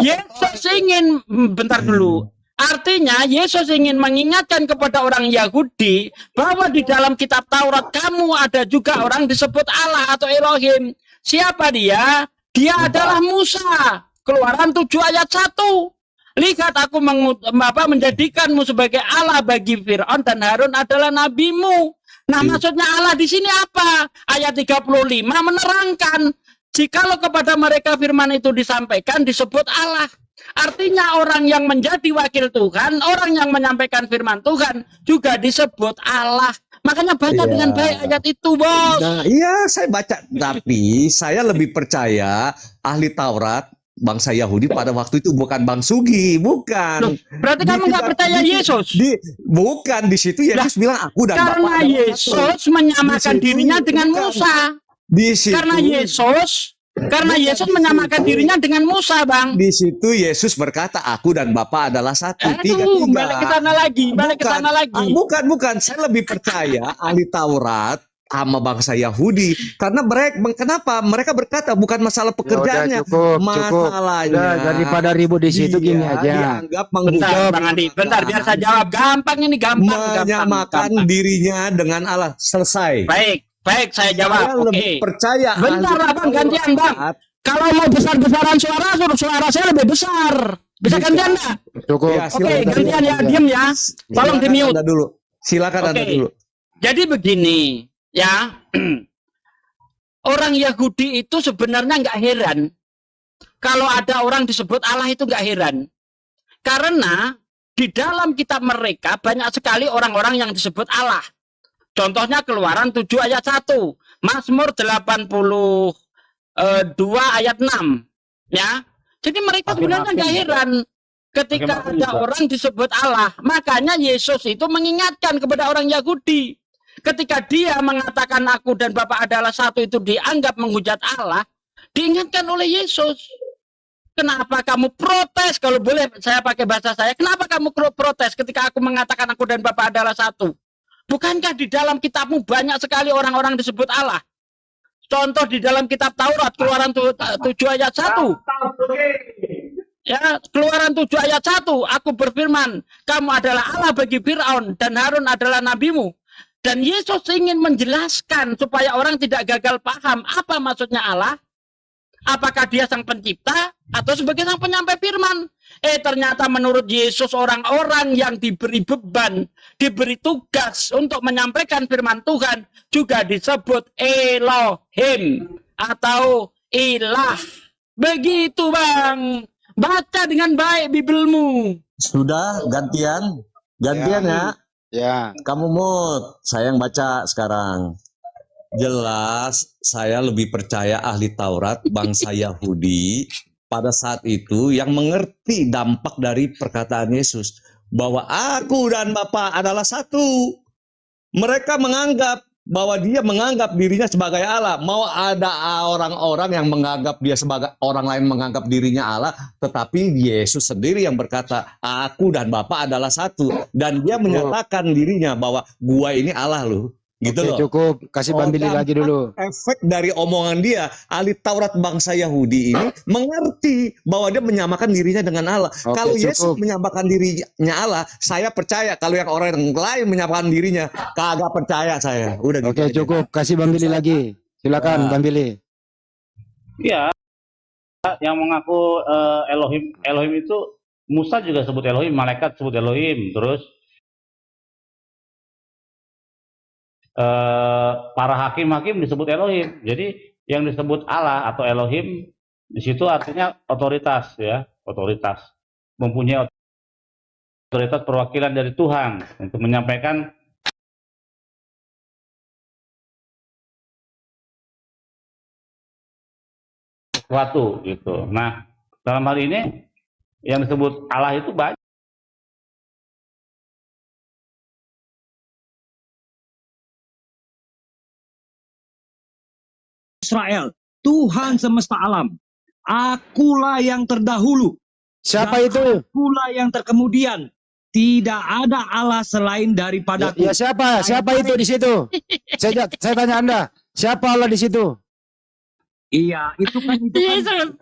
Yesus ingin, bentar dulu. Artinya, Yesus ingin mengingatkan kepada orang Yahudi bahwa di dalam kitab Taurat kamu ada juga orang disebut Allah atau Elohim. Siapa dia? Dia adalah Musa. Keluaran 7 ayat 1. Lihat aku menjadikanmu sebagai Allah bagi Fir'aun dan Harun adalah nabimu. Nah, maksudnya Allah di sini apa? Ayat 35 menerangkan jikalau kepada mereka firman itu disampaikan disebut Allah. Artinya orang yang menjadi wakil Tuhan, orang yang menyampaikan firman Tuhan juga disebut Allah. Makanya baca dengan baik ayat itu, Bos. Nah, iya saya baca, tapi saya lebih percaya ahli Taurat bangsa Yahudi pada waktu itu bukan Bang Sugi, bukan. Loh, berarti kamu nggak percaya Yesus? Bukan, di situ Yesus bilang aku dan Bapa karena adalah Yesus satu. menyamakan Di situ dirinya dengan bukan. Musa. Di situ, Karena Yesus menyamakan dirinya dengan Musa, Bang. di situ Yesus berkata aku dan Bapa adalah satu. Aduh, balik ke sana lagi, Bukan. Saya lebih percaya ahli Taurat sama bangsa Yahudi karena kenapa mereka berkata bukan masalah pekerjaannya, cukup. masalahnya Udah, daripada ribut di situ gini dia aja. dianggap Bentar, Bang Andi. Bentar, biar saya jawab. Gampang ini, gampang. menyamakan dirinya dengan Allah. Selesai. Baik, baik, saya Saya jawab. Oke. lebih percaya. Bentar lah, Bang, gantian, Bang. Kalau mau besar-besaran suara saya lebih besar. Bisa gantian enggak? Cukup. Ya, Oke, silakan. gantian ya, diam ya. Tolong di mute. Anda dulu. Silakan Anda Oke. dulu. Jadi begini, ya. Orang Yahudi itu sebenarnya nggak heran. Kalau ada orang disebut Allah itu nggak heran. Karena di dalam kitab mereka banyak sekali orang-orang yang disebut Allah. Contohnya Keluaran 7 ayat 1. Mazmur 82 ayat 6. Ya. Jadi mereka sebenarnya nggak heran ketika ada orang disebut Allah. Makanya Yesus itu mengingatkan kepada orang Yahudi. Ketika dia mengatakan aku dan Bapa adalah satu itu dianggap menghujat Allah, diingatkan oleh Yesus. Kenapa kamu protes? Kalau boleh saya pakai bahasa saya, kenapa kamu protes ketika aku mengatakan aku dan Bapa adalah satu? Bukankah di dalam kitabmu banyak sekali orang-orang disebut Allah? Contoh di dalam kitab Taurat, Keluaran 7 ayat 1. Ya, Keluaran 7 ayat 1, aku berfirman, kamu adalah Allah bagi Fir'aun dan Harun adalah nabimu. Dan Yesus ingin menjelaskan supaya orang tidak gagal paham apa maksudnya Allah. Apakah dia sang pencipta atau sebagai sang penyampai firman? Ternyata menurut Yesus orang-orang yang diberi beban, diberi tugas untuk menyampaikan firman Tuhan juga disebut Elohim atau ilah. Begitu Bang. Baca dengan baik Bibelmu. Sudah gantian ya. Ya. Kamu mood, saya yang baca sekarang. Jelas saya lebih percaya ahli Taurat bangsa Yahudi pada saat itu yang mengerti dampak dari perkataan Yesus bahwa aku dan Bapa adalah satu. Mereka menganggap bahwa dia menganggap dirinya sebagai Allah. Mau ada orang-orang yang menganggap dia sebagai orang lain menganggap dirinya Allah, tetapi Yesus sendiri yang berkata, aku dan Bapa adalah satu. Dan dia menyatakan dirinya bahwa gua ini Allah loh. Gitu Oke, loh. cukup. Kasih Bang Billy lagi dulu. Efek dari omongan dia, ahli Taurat bangsa Yahudi ini mengerti bahwa dia menyamakan dirinya dengan Allah. Oke, Kalau Yesus cukup. menyamakan dirinya Allah, saya percaya. Kalau yang orang lain menyamakan dirinya, kagak percaya saya. Udah gitu Oke, aja. cukup. Kasih Bang Billy lagi. Silakan Bang Billy. Iya, yang mengaku Elohim itu Musa juga sebut Elohim, malaikat sebut Elohim, terus para hakim-hakim disebut Elohim. Jadi yang disebut Allah atau Elohim di situ artinya otoritas ya, otoritas. Mempunyai otoritas perwakilan dari Tuhan untuk menyampaikan sesuatu gitu. Nah, dalam hal ini yang disebut Allah itu banyak. Israel, Tuhan semesta alam. Akulah yang terdahulu. Siapa dan itu? Akulah yang terkemudian. Tidak ada Allah selain daripadaku. Ya siapa? Siapa itu di situ? Saya tanya Anda. Siapa Allah di situ? Iya, itu kan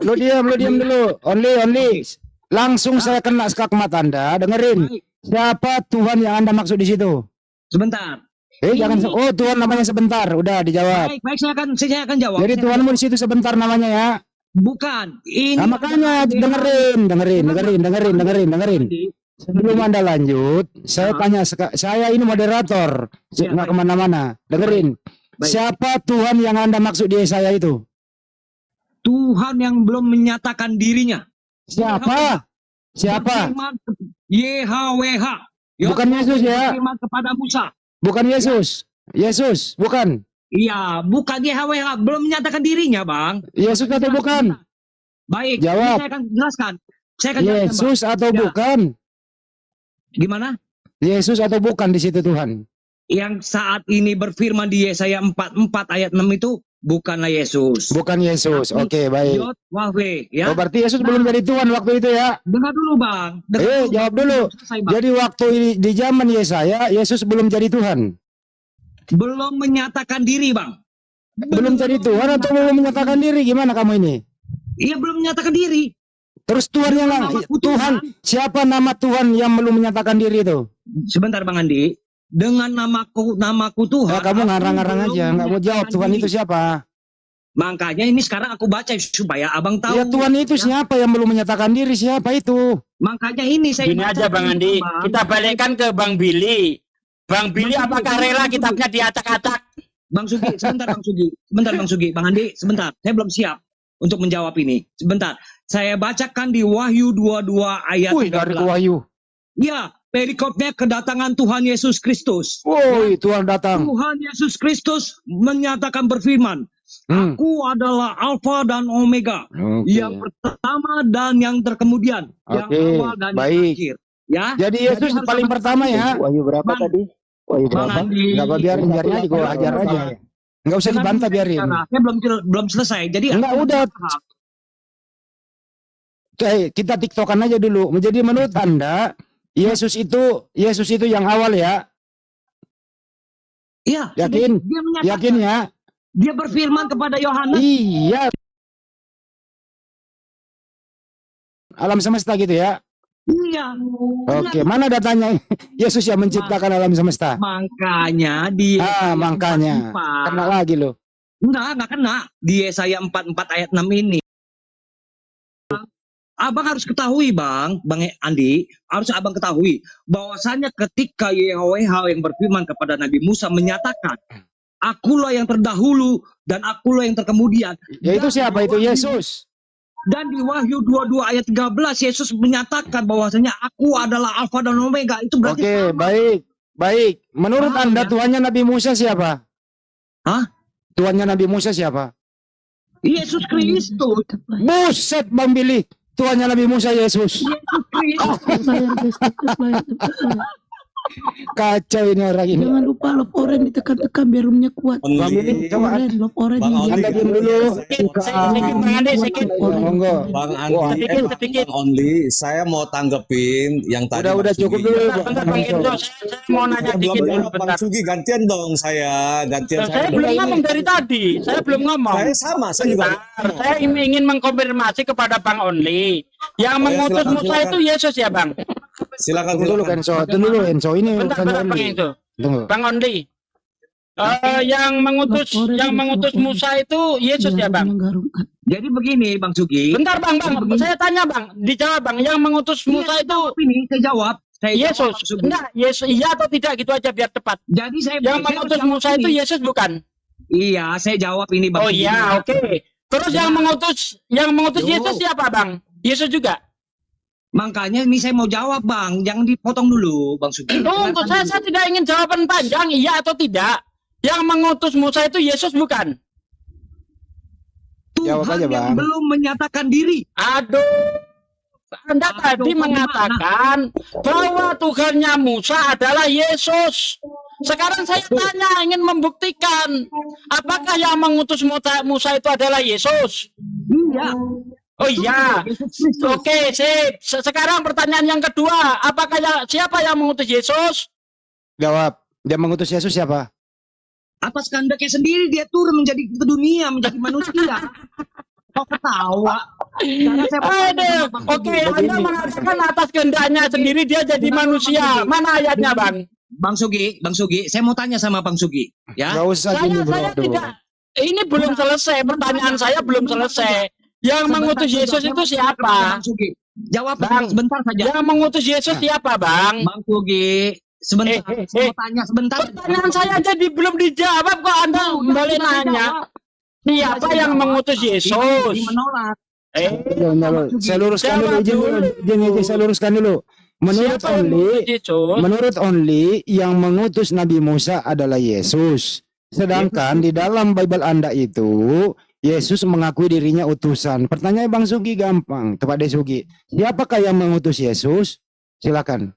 Lu diam dulu. Only. Langsung saya kena skakmat Anda. Dengerin. Siapa Tuhan yang Anda maksud di situ? Sebentar. Jangan. Oh, Tuhan namanya sebentar. Udah dijawab. Baik, saya akan jawab. Jadi Tuhanmu di situ sebentar namanya ya. Bukan. Ini Nah, makanya dengerin. Sebelum Anda lanjut, saya tanya, saya ini moderator, nggak kemana-mana. Dengerin, siapa Tuhan yang Anda maksud di Yesaya itu? Tuhan yang belum menyatakan dirinya. Siapa? YHWH. Bukan Yesus ya? Firman kepada Musa. Bukan Yesus. Yesus, bukan. Iya, bukan YHWH, belum menyatakan dirinya, Bang. Yesus atau bukan? Baik, jawab. Saya akan jelaskan. Yesus atau bukan? Gimana? Yesus atau bukan di situ Tuhan? Yang saat ini berfirman di Yesaya 44 ayat 6 itu bukanlah Yesus. Bukan Yesus. Oke, baik. Yahweh, ya. Oh, berarti Yesus belum jadi Tuhan waktu itu ya? Dengar dulu, Bang. Jawab dulu. Jadi waktu di zaman Yesaya, Yesus belum jadi Tuhan. belum menyatakan diri, Bang. Belum jadi Tuhan atau belum menyatakan diri? Gimana kamu ini? Iya, belum menyatakan diri. Terus Tuhan yang Tuhan, siapa nama Tuhan yang belum menyatakan diri itu? Sebentar Bang Andi. Dengan namaku Tuhan. Ya, kamu ngarang-ngarang aja, nggak mau jawab Tuhan itu siapa? Makanya ini sekarang aku baca supaya abang tahu. Ya Tuhan itu siapa yang belum menyatakan diri? Siapa itu? Makanya ini saya Gini aja Bang Andi, kita balikkan ke Bang Billy. Bang Billy apakah rela kitabnya diacak-acak? Bang Sugi, sebentar Bang Sugi. Sebentar Bang Sugi. Bang Andi, sebentar. Saya belum siap untuk menjawab ini. Sebentar. Saya bacakan di Wahyu 22 ayat 13. Dari Wahyu. Ya, perikopnya kedatangan Tuhan Yesus Kristus. Woi, Tuhan datang. Tuhan Yesus Kristus menyatakan berfirman, Aku adalah Alfa dan Omega, yang pertama dan yang terkemudian, yang awal dan yang akhir. Ya. Jadi Yesus paling pertama ya. Wahyu berapa tadi? Wahyu berapa? Enggak apa biarin aja, gue ajar aja. Enggak usah dibantah, biarin. Saya belum selesai. Jadi enggak udah. Kita tiktokan aja dulu. Jadi menurut Anda Yesus itu yang awal ya? Iya. Yakin? Yakin ya? Dia berfirman kepada Yohanes. Iya. Alam semesta gitu ya? Iya. Oke, mana datanya Yesus yang menciptakan alam semesta? Makanya di makanya. Kena lagi loh. Enggak kena. Di Yesaya 44 ayat 6 ini. Abang harus ketahui Bang Andi, harus abang ketahui bahwasanya ketika YHWH yang berfirman kepada Nabi Musa menyatakan, akulah yang terdahulu dan akulah yang terkemudian. Ya itu siapa itu? Yesus. Dan di Wahyu 22 ayat 13 Yesus menyatakan bahwasanya aku adalah Alfa dan Omega. Itu berarti Oke, baik. Menurut Anda Tuhannya Nabi Musa siapa? Hah? Tuhannya Nabi Musa siapa? Yesus Kristus. Buset Bang Billy. Tuhannya Nabi Musa Yesus. Kacau ini orang ini. Jangan lupa love orange ditekan-tekan biar roomnya kuat. Bang Billy, coba Love orange Anda diam dulu. Monggo. Bang Andi, Bang Only, saya mau tanggepin yang tadi. Udah cukup dulu. Saya mau nanya dikit. Bang Sugi, gantian dong saya. Saya belum ngomong dari tadi. Saya belum ngomong. Saya juga. Saya ingin mengkonfirmasi kepada Bang Only. Yang mengutus Musa itu Yesus ya Bang? Silakan dulu Enzo. Tunggu Enzo ini. Bentar Bang Enzo. Bang Only. Yang mengutus Musa itu Yesus ya Bang? Jadi begini Bang Sugi. Bentar Bang, saya tanya Bang, dijawab Bang. Yang mengutus Musa itu ini saya jawab. Yesus. Enggak, Yesus iya atau tidak gitu aja biar tepat. Jadi yang mengutus Musa itu Yesus bukan? Iya, saya jawab ini Bang. Oh iya, oke. Terus yang mengutus Yesus siapa Bang? Yesus juga. Makanya ini saya mau jawab Bang, jangan dipotong dulu Bang Sugi. Untuk saya tidak ingin jawaban panjang, iya atau tidak. Yang mengutus Musa itu Yesus bukan? Tuhan yang belum menyatakan diri. Aduh, Anda tadi mengatakan bahwa Tuhannya Musa adalah Yesus. Sekarang saya tanya, ingin membuktikan apakah yang mengutus Musa itu adalah Yesus? Iya. Oh iya, oke sip. Sekarang pertanyaan yang kedua, siapa yang mengutus Yesus? Jawab, dia mengutus Yesus siapa? Atas kehendaknya sendiri dia turun menjadi ke dunia, menjadi manusia. Kok ketawa? Oke, Anda mengatakan atas kehendaknya sendiri dia jadi manusia. Mana ayatnya Bang? Bang Sugi, saya mau tanya sama Bang Sugi. Ya. Gak usah saya tidak. Ini belum selesai, pertanyaan saya belum selesai. Yang mengutus Yesus itu siapa? Jawab Bang, sebentar saja. Yang mengutus Yesus siapa, Bang? Bang Sugi, sebentar. Saya mau tanya sebentar. Pertanyaan saya jadi belum dijawab kok Anda kembali nanya. Siapa yang mengutus Yesus? Menolak. Saya luruskan dulu, saya luruskan dulu. Menurut Only yang mengutus Nabi Musa adalah Yesus. Sedangkan di dalam Bible Anda itu Yesus mengakui dirinya utusan. Pertanyaan Bang Sugi gampang, kepada Sugi. Siapakah yang mengutus Yesus? Silakan.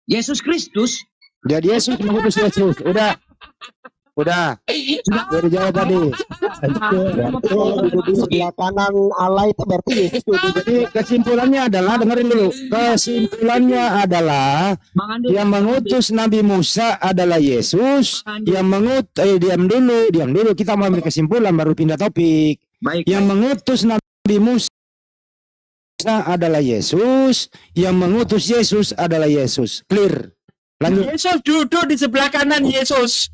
Yesus Kristus. Jadi Yesus mengutus Yesus. Udah dijawab tadi. duduk di sebelah kanan Allah itu berarti Yesus duduk. Jadi kesimpulannya adalah, dengerin dulu. Kesimpulannya adalah Bang Andi, yang mengutus Nabi Musa adalah Yesus. Yang diam dulu. Kita mau ambil kesimpulan baru pindah topik. baik. Yang mengutus Nabi Musa adalah Yesus. Yang mengutus Yesus adalah Yesus. Clear. Lanjut. Yesus duduk di sebelah kanan Yesus.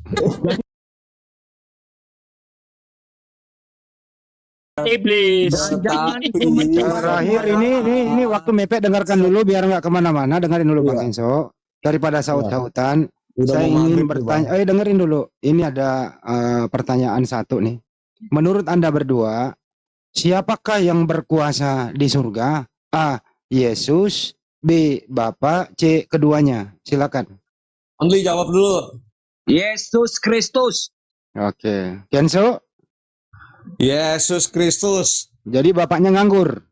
Iblis. Terakhir ini waktu mepet, dengarkan dulu biar nggak kemana-mana. Dengerin dulu Bang Enzo. Daripada saut-sautan, saya ingin bertanya. Dengerin dulu. Ini ada pertanyaan satu nih. Menurut Anda berdua, siapakah yang berkuasa di surga? A. Yesus, B. Bapa, C. Keduanya. Silakan. Only jawab dulu. Yesus Kristus. Oke. Kenzo? Yesus Kristus. Jadi bapaknya nganggur.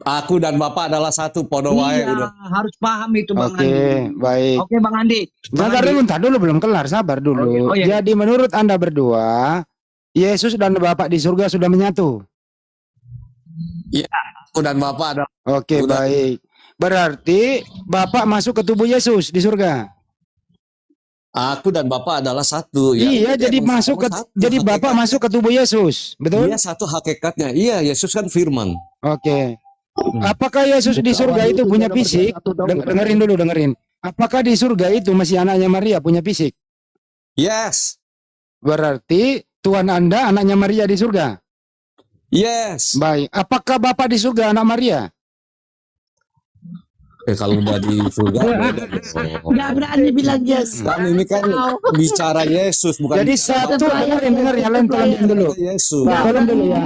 Aku dan Bapak adalah satu, podo wae Iya, udah. harus paham itu Bang Oke, Andi. baik. Oke Bang Andi. Bang Sabar Andi. dulu, ntar dulu, belum kelar. Sabar dulu. Oh, iya. Jadi menurut Anda berdua, Yesus dan Bapak di surga sudah menyatu. Aku dan Bapak adalah Oke, Udah. baik. Berarti Bapak masuk ke tubuh Yesus di surga. aku dan Bapak adalah satu. Iya, jadi emang masuk ke sama satu jadi Bapak hakikatnya. masuk ke tubuh Yesus. Betul? Iya, satu hakikatnya. Iya, Yesus kan firman. Oke. Apakah Yesus di surga itu punya fisik? Dengerin dulu, dengerin. Apakah di surga itu masih anaknya Maria punya fisik? Yes. Berarti Tuhan Anda anaknya Maria di surga. Yes. Baik. Apakah Bapak di surga anak Maria? Kalau udah di surga beda dong. Nggak berani bilang yes. Kan ini kan bicara Yesus bukan Jadi bicara satu, dengar ya, kalian tolong dulu. Yesus. Tolong dulu ya.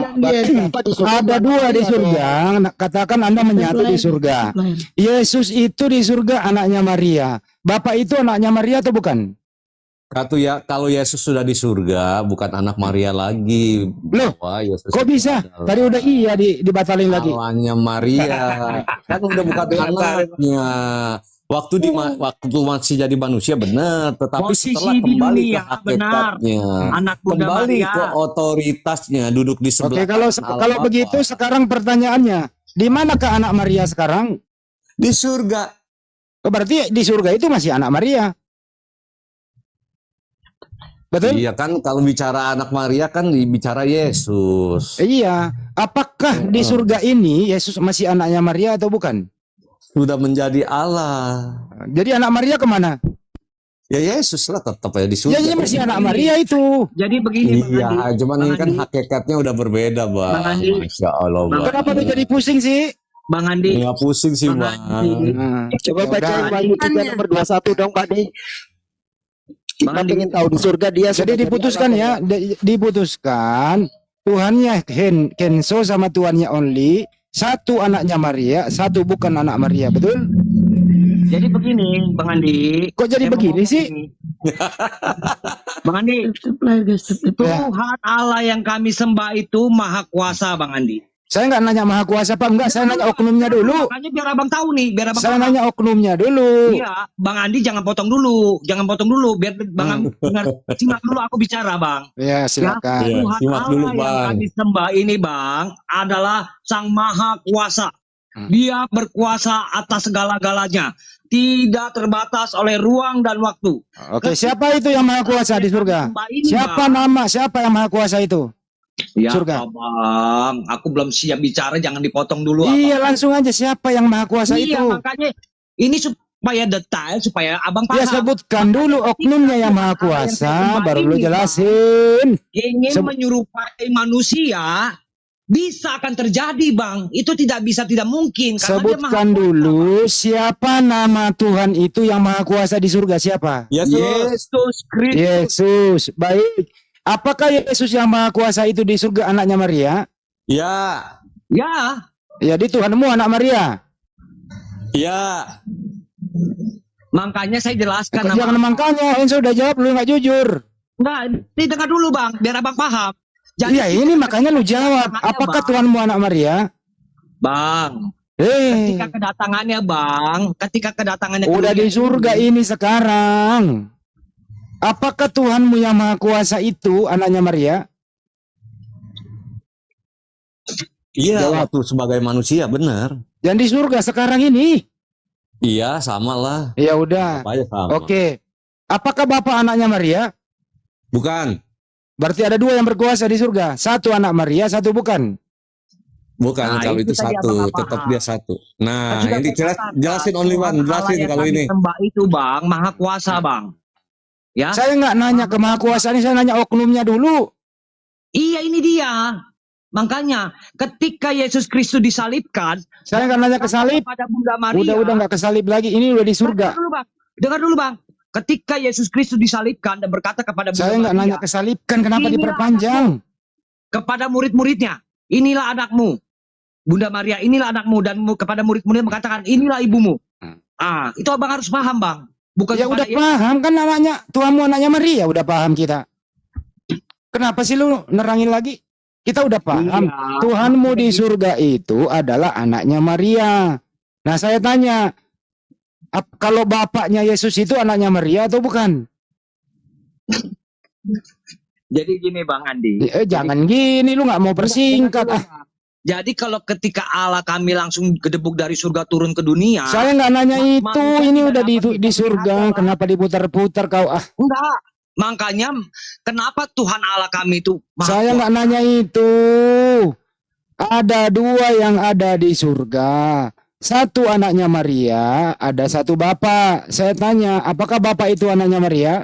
Ada dua di surga. Katakan Anda menyatu di surga. Yesus itu di surga anaknya Maria. Bapak itu anaknya Maria atau bukan? Kalau Yesus sudah di surga bukan anak Maria lagi. Loh, Wah, Yesus kok itu bisa? adalah Tadi udah iya dibatalin lagi. Allahnya Maria. Kan udah bukan anaknya. Waktu masih jadi manusia benar, tetapi Posisi setelah di kembali dunia, ke hakikatnya, Anak Bunda kembali Maria. ke otoritasnya, duduk di sebelah Oke, kalau kanan Allah kalau Bapa. begitu sekarang pertanyaannya, di manakah anak Maria sekarang? Di surga. Oh, berarti di surga itu masih anak Maria. Betul? Iya kan, kalau bicara anak Maria kan bicara Yesus. Iya. Apakah di surga ini Yesus masih anaknya Maria atau bukan? Sudah menjadi Allah. Jadi anak Maria kemana? Ya Yesus lah tetap ya di surga. Ya, dia masih anak Maria itu. Jadi begini Bang Iya, Andi. cuman Bang ini kan Andi. hakikatnya udah berbeda, Bang. Bang Andi. Masya Allah, Bang. Kenapa lu jadi pusing sih? Bang Andi. Nggak pusing sih, Bang Bang. Andi. Coba Ya baca udah. Wahyu 3 nomor 21 dong Pak De. Bang Kita Andi. pengen tahu di surga dia Jadi sudah diputuskan jadi ya, diputuskan Tuhannya Kenso sama Tuhannya Only, satu anaknya Maria, satu bukan anak Maria, betul? Jadi begini Bang Andi. Kok jadi Saya mau begini ngomong sih? begini. Bang Andi, Ya. Tuhan Allah yang kami sembah itu maha kuasa Bang Andi. Saya nggak nanya maha kuasa apa enggak, saya nanya oknumnya dulu. Makanya biar abang tahu nih, biar abang Saya paham. nanya oknumnya dulu. Iya, Bang Andi jangan potong dulu, biar Bang dengar, simak dulu aku bicara Bang. Ya, silakan. Iya, Tuhan simak Allah dulu, yang Bang. kami sembah ini Bang adalah Sang Maha Kuasa. Dia berkuasa atas segala-galanya, tidak terbatas oleh ruang dan waktu. Oke, siapa itu yang maha kuasa di surga? Siapa nama? Siapa yang maha kuasa itu? Ya, Surga. Bang, aku belum siap bicara, jangan dipotong dulu. Iya, Abang. langsung aja siapa yang maha kuasa Iya, itu? makanya ini supaya detail, supaya abang paham. Ya, sebutkan dulu oknumnya yang maha kuasa, baru lu jelasin. Ingin menyerupai manusia, bisa akan terjadi Bang. Itu tidak bisa, tidak mungkin. Karena dia maha Sebutkan kuasa. dulu siapa nama Tuhan itu yang maha kuasa di surga, siapa? Yesus Kristus. Yesus. Baik. Apakah Yesus yang maha kuasa itu di surga anaknya Maria? Ya. Ya. Jadi Tuhanmu anak Maria. Ya. Makanya saya jelaskan. Jangan makanya, Enzo udah jawab, lu nggak jujur. Enggak, didengar dulu Bang, biar abang paham. Iya, ini makanya lu jawab. Apakah Tuhanmu anak Maria? Bang, ketika kedatangannya Bang, Udah di surga ini sekarang. Apakah Tuhanmu yang maha kuasa itu anaknya Maria? Iya, Jawab. waktu sebagai manusia benar. Yang di surga sekarang ini. Iya, sama lah. Ya udah. Apa aja sama. Oke. Apakah Bapak anaknya Maria? Bukan. Berarti ada dua yang berkuasa di surga. Satu anak Maria, satu bukan. Bukan, Nah, kalau itu itu tadi satu, abang nggak tetap paham. dia satu. Nah, Kan sudah ini saya katakan, jelasin only one, Tuhan Allah jelasin yang kalau kami ini. sembah itu bang, maha kuasa bang. Ya. Saya nggak nanya ke maha kuasa ini, saya nanya oknumnya dulu. Iya ini dia. Makanya ketika Yesus Kristus disalibkan, Saya nggak nanya ke salib. kepada Bunda Maria. Udah nggak ke salib lagi. Ini udah di surga. Dengar dulu bang. Dengar dulu bang. Ketika Yesus Kristus disalibkan dan berkata kepada Bunda Saya nggak Maria, nanya ke salib. Kan kenapa Inilah diperpanjang? kepada murid-muridnya, inilah anakmu. Bunda Maria, inilah anakmu, dan kepada murid-murid mengatakan, inilah ibumu. Itu abang harus paham bang. Bukan Ya udah kepada paham kan namanya Tuhanmu anaknya Maria. Udah paham kita. Kenapa sih lu nerangin lagi? Kita udah paham. Iya. Tuhanmu di surga itu adalah anaknya Maria. Nah saya tanya, kalau bapaknya Yesus itu anaknya Maria atau bukan? Jadi gini bang Andi. Jangan gini, lu nggak mau persingkat. Jadi kalau ketika Allah kami langsung gedebuk dari surga turun ke dunia. Saya nggak nanya itu, manusia ini tidak udah dapat di surga. Bang. Kenapa diputar-putar kau? Enggak. Makanya kenapa Tuhan Allah kami itu maha Saya kuasa? nggak nanya itu. Ada dua yang ada di surga. Satu anaknya Maria, ada satu bapak. Saya tanya, apakah bapak itu anaknya Maria?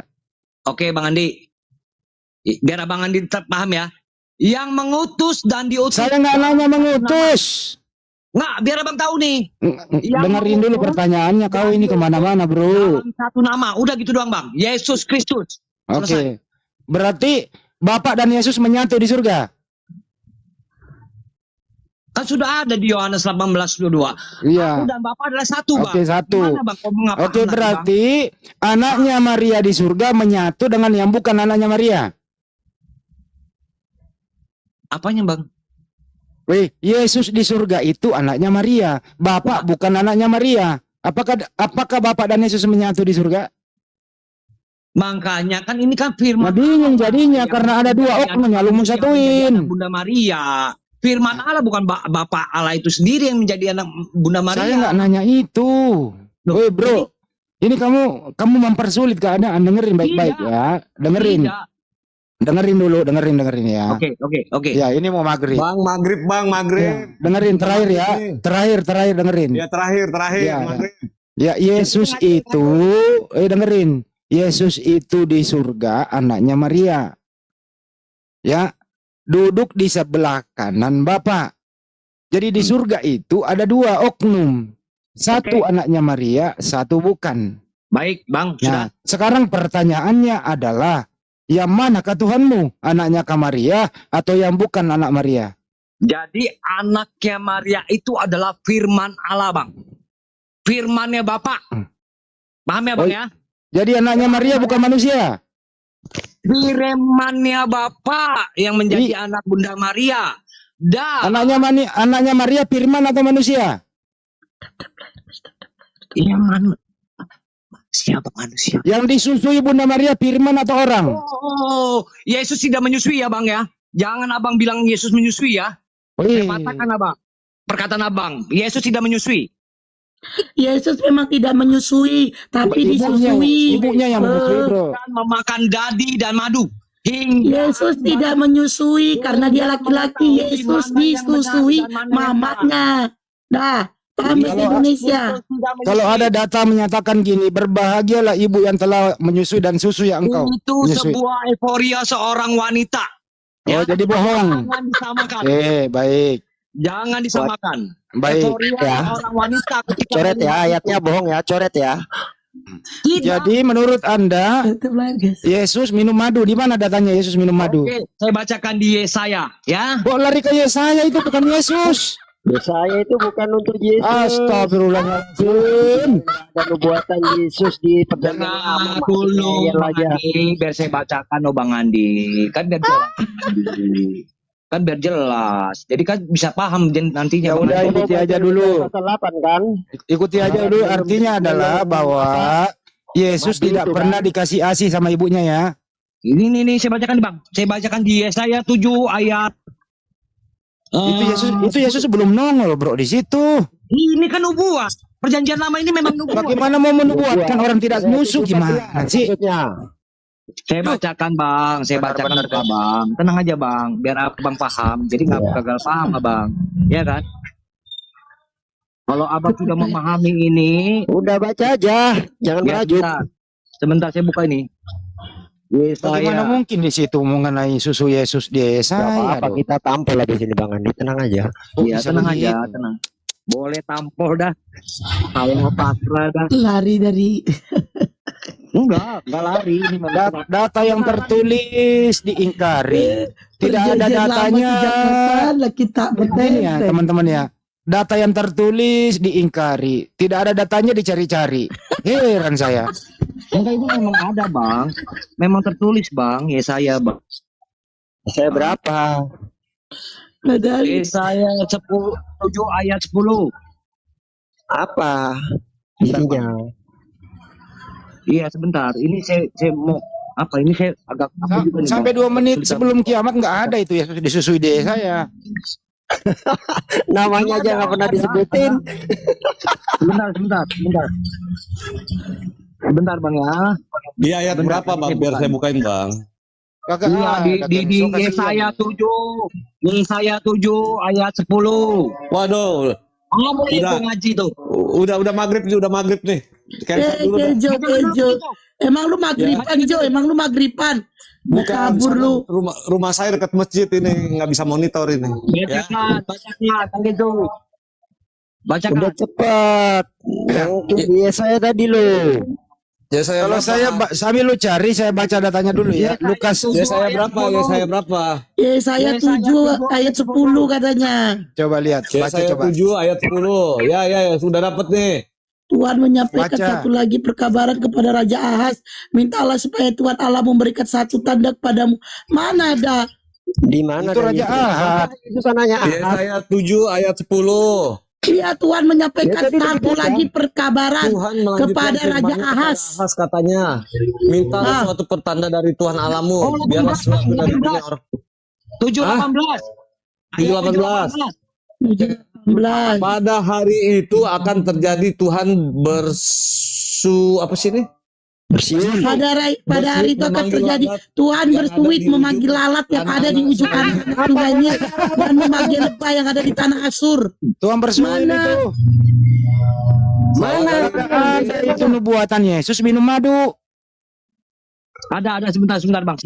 Oke Bang Andi. Biar Bang Andi tetap paham ya. Yang mengutus dan diutus. Saya nggak nanya mengutus. Nggak, biar abang tahu nih. Yang Dengerin dulu mengutus pertanyaannya. Kau ini kemana-mana, bro. dalam satu nama. Udah gitu doang bang. Yesus Kristus. Selesai. Oke. Berarti Bapak dan Yesus menyatu di surga. Kan sudah ada di Yohanes 18:22. Iya. Aku dan Bapa adalah satu bang. Oke, satu. Gimana, bang? Kau mengapa Oke, anaknya, berarti anaknya Maria di surga menyatu dengan yang bukan anaknya Maria. bang? Apanya bang? Wih, Yesus di surga itu anaknya Maria. Bapak bukan anaknya Maria. Apakah Bapak dan Yesus menyatu di surga? Makanya kan ini kan firman. Nah, bingung jadinya yang karena ada dua oknum yang lu mau yang menjadi satuin. anak Bunda Maria. Firman Allah bukan Bapak Allah itu sendiri yang menjadi anak Bunda Maria. Saya nggak nanya itu. Woi bro, ini kamu mempersulit keadaan. Dengerin baik-baik ya. Dengerin. Tidak. Dengerin dulu, dengerin ya. Oke. Ya, ini mau maghrib. Bang, maghrib. Ya, dengerin terakhir ya. Terakhir dengerin. Ya terakhir, Ya, maghrib. Ya, Yesus itu, dengerin. Yesus itu di surga anaknya Maria. Ya, duduk di sebelah kanan Bapa. Jadi di surga itu ada dua oknum. Satu anaknya Maria, satu bukan. Baik, Bang. Nah, sekarang pertanyaannya adalah, yang manakah Tuhanmu? Anaknya Maria atau yang bukan anak Maria? Jadi anaknya Maria itu adalah firman Allah, Bang. Firmannya Bapak. Paham ya, Bang ya? Jadi anaknya Maria bukan manusia. Firmannya Bapak yang menjadi anak Bunda Maria. Dan anaknya Maria firman atau manusia? Yang mana? Siapa manusia? Yang disusui Bunda Maria firman atau orang? Oh, Yesus tidak menyusui ya, Bang ya. Jangan Abang bilang Yesus menyusui ya. Saya katakan Abang. Perkataan Abang, Yesus tidak menyusui. Yesus memang tidak menyusui, tapi disusui. Ibunya yang menyusui, bro. Dan memakan dadi dan madu. Yesus tidak menyusui karena dia laki-laki. Yesus disusui mamanya. Dah, paham bahasa Indonesia. Kalau ada data menyatakan gini, berbahagialah ibu yang telah menyusui dan susu yang engkau Itu menyusui. sebuah euforia seorang wanita. Oh, jadi bohong. Jangan disamakan. Baik. Jangan disamakan. Baik. Euforia seorang wanita ketika Coret ya, ayatnya bohong ya, coret ya. Jadi menurut Anda, Yesus minum madu. Di mana datanya Yesus minum madu? Oke, saya bacakan di Yesaya, ya. Kok lari ke Yesaya, itu bukan Yesus. Yesaya itu bukan untuk Yesus. Astagfirullahaladzim. Ada nubuatan Yesus di perjanjian lama Dulu, Bang Andi, biar saya bacakan, Bang Andi. Kan biar jelas. Kan biar jelas. Jadi kan bisa paham nantinya. Ya udah, ikuti aja dulu. Kan? Ikuti aja dulu. Artinya adalah bahwa Yesus tidak pernah dikasih ASI sama ibunya ya. Ini saya bacakan, Bang. Saya bacakan di Yesaya 7 ayat Itu Yesus belum nongol, bro, di situ. Ini kan nubuat. Perjanjian lama ini memang nubuat. Bagaimana mau menubuatkan orang tidak musuh, gimana sih? Saya bacakan bang, saya bacakan ke abang. Tenang aja bang, biar abang paham. Jadi nggak gagal paham abang, ya kan? Kalau abang sudah memahami ini, Udah baca aja, jangan ya, merajuk. sebentar saya buka ini. Bagaimana Yesaya. mungkin di situ mengenai susu Yesus di Gak Yesaya? apa-apa, kita tampil lah di sini Bang Andi, tenang aja. Ya Bisa tenang begitu. aja, tenang. Boleh tampol dah. Kalau pasrah dah. Lari dari Enggak lari. Ini memang Data yang tertulis diingkari. Tidak ada perjanjian lama datanya. sejak kapan lah kita Ini ya, bertenteng. teman-teman ya. Data yang tertulis diingkari. Tidak ada datanya dicari-cari. Heran saya. enggak, itu memang ada bang. Memang tertulis bang. Yesaya bang. Saya berapa? Padahal Yesaya 7 ayat 10. Apa isinya? Iya sebentar. Ini saya mau apa? Ini saya agak apa juga nih, Sampai Bang. 2 menit sebelum kiamat nggak ada itu Yesus disusui di Yesaya. Namanya aja nggak pernah disebutin. Sebentar. Sebentar bang ya. Di ayat Bentar, berapa bang? Biar saya bukain bang. Kagak Iya ada. di Sok kasihan. Yesaya 7. Yesaya 7 ayat 10. Waduh, Kamu itu Udah. ngaji tuh. udah maghrib nih. Cancel dulu dah. Kejo. Emang lu magriban, Jo? Emang lu magriban? Mau Bukan, kabur sana lu. rumah saya dekat masjid ini, nggak bisa monitor ini. Ya. Bacakan, kan gitu. Bacakan. Udah cepet. Yang biasa saya tadi lo. Ya saya Kalau saya sambil lu cari, saya baca datanya dulu ya. Lukas. ya saya berapa? Saya 7 ayat 10 katanya. Coba lihat, Ya baca saya coba. 7 ayat 10. Ya sudah dapat nih. Tuhan menyampaikan Baca. satu lagi perkabaran kepada Raja Ahaz. Mintalah supaya Tuhan Allah memberikan satu tanda kepadamu. Mana ada? Di mana? Itu Raja Ahad. Itu sananya Ya saya 7 ayat 10. Iya, Tuhan menyampaikan Ya, tadi satu dibaca. lagi perkabaran Tuhan melanjutkan kepada Raja firman-Nya kepada Ahaz. Ahaz katanya, mintalah Ah. suatu pertanda dari Tuhan Allahmu, Oh, biarlah 18, suatu dari dunia orang. 7:18. 7:18. 17. Pada hari itu akan terjadi Tuhan apa sih ini? bersiul. Pada hari itu akan memanggil terjadi lalat Tuhan yang ada bersuit di memanggil ujung lalat yang tanah ada di ujung Asur. anak sungainya dan memanggil lebah yang ada di tanah Asur. Tuhan bersuara Mana? itu. Mana ada itu nubuatan Yesus minum madu? Ada sebentar bang.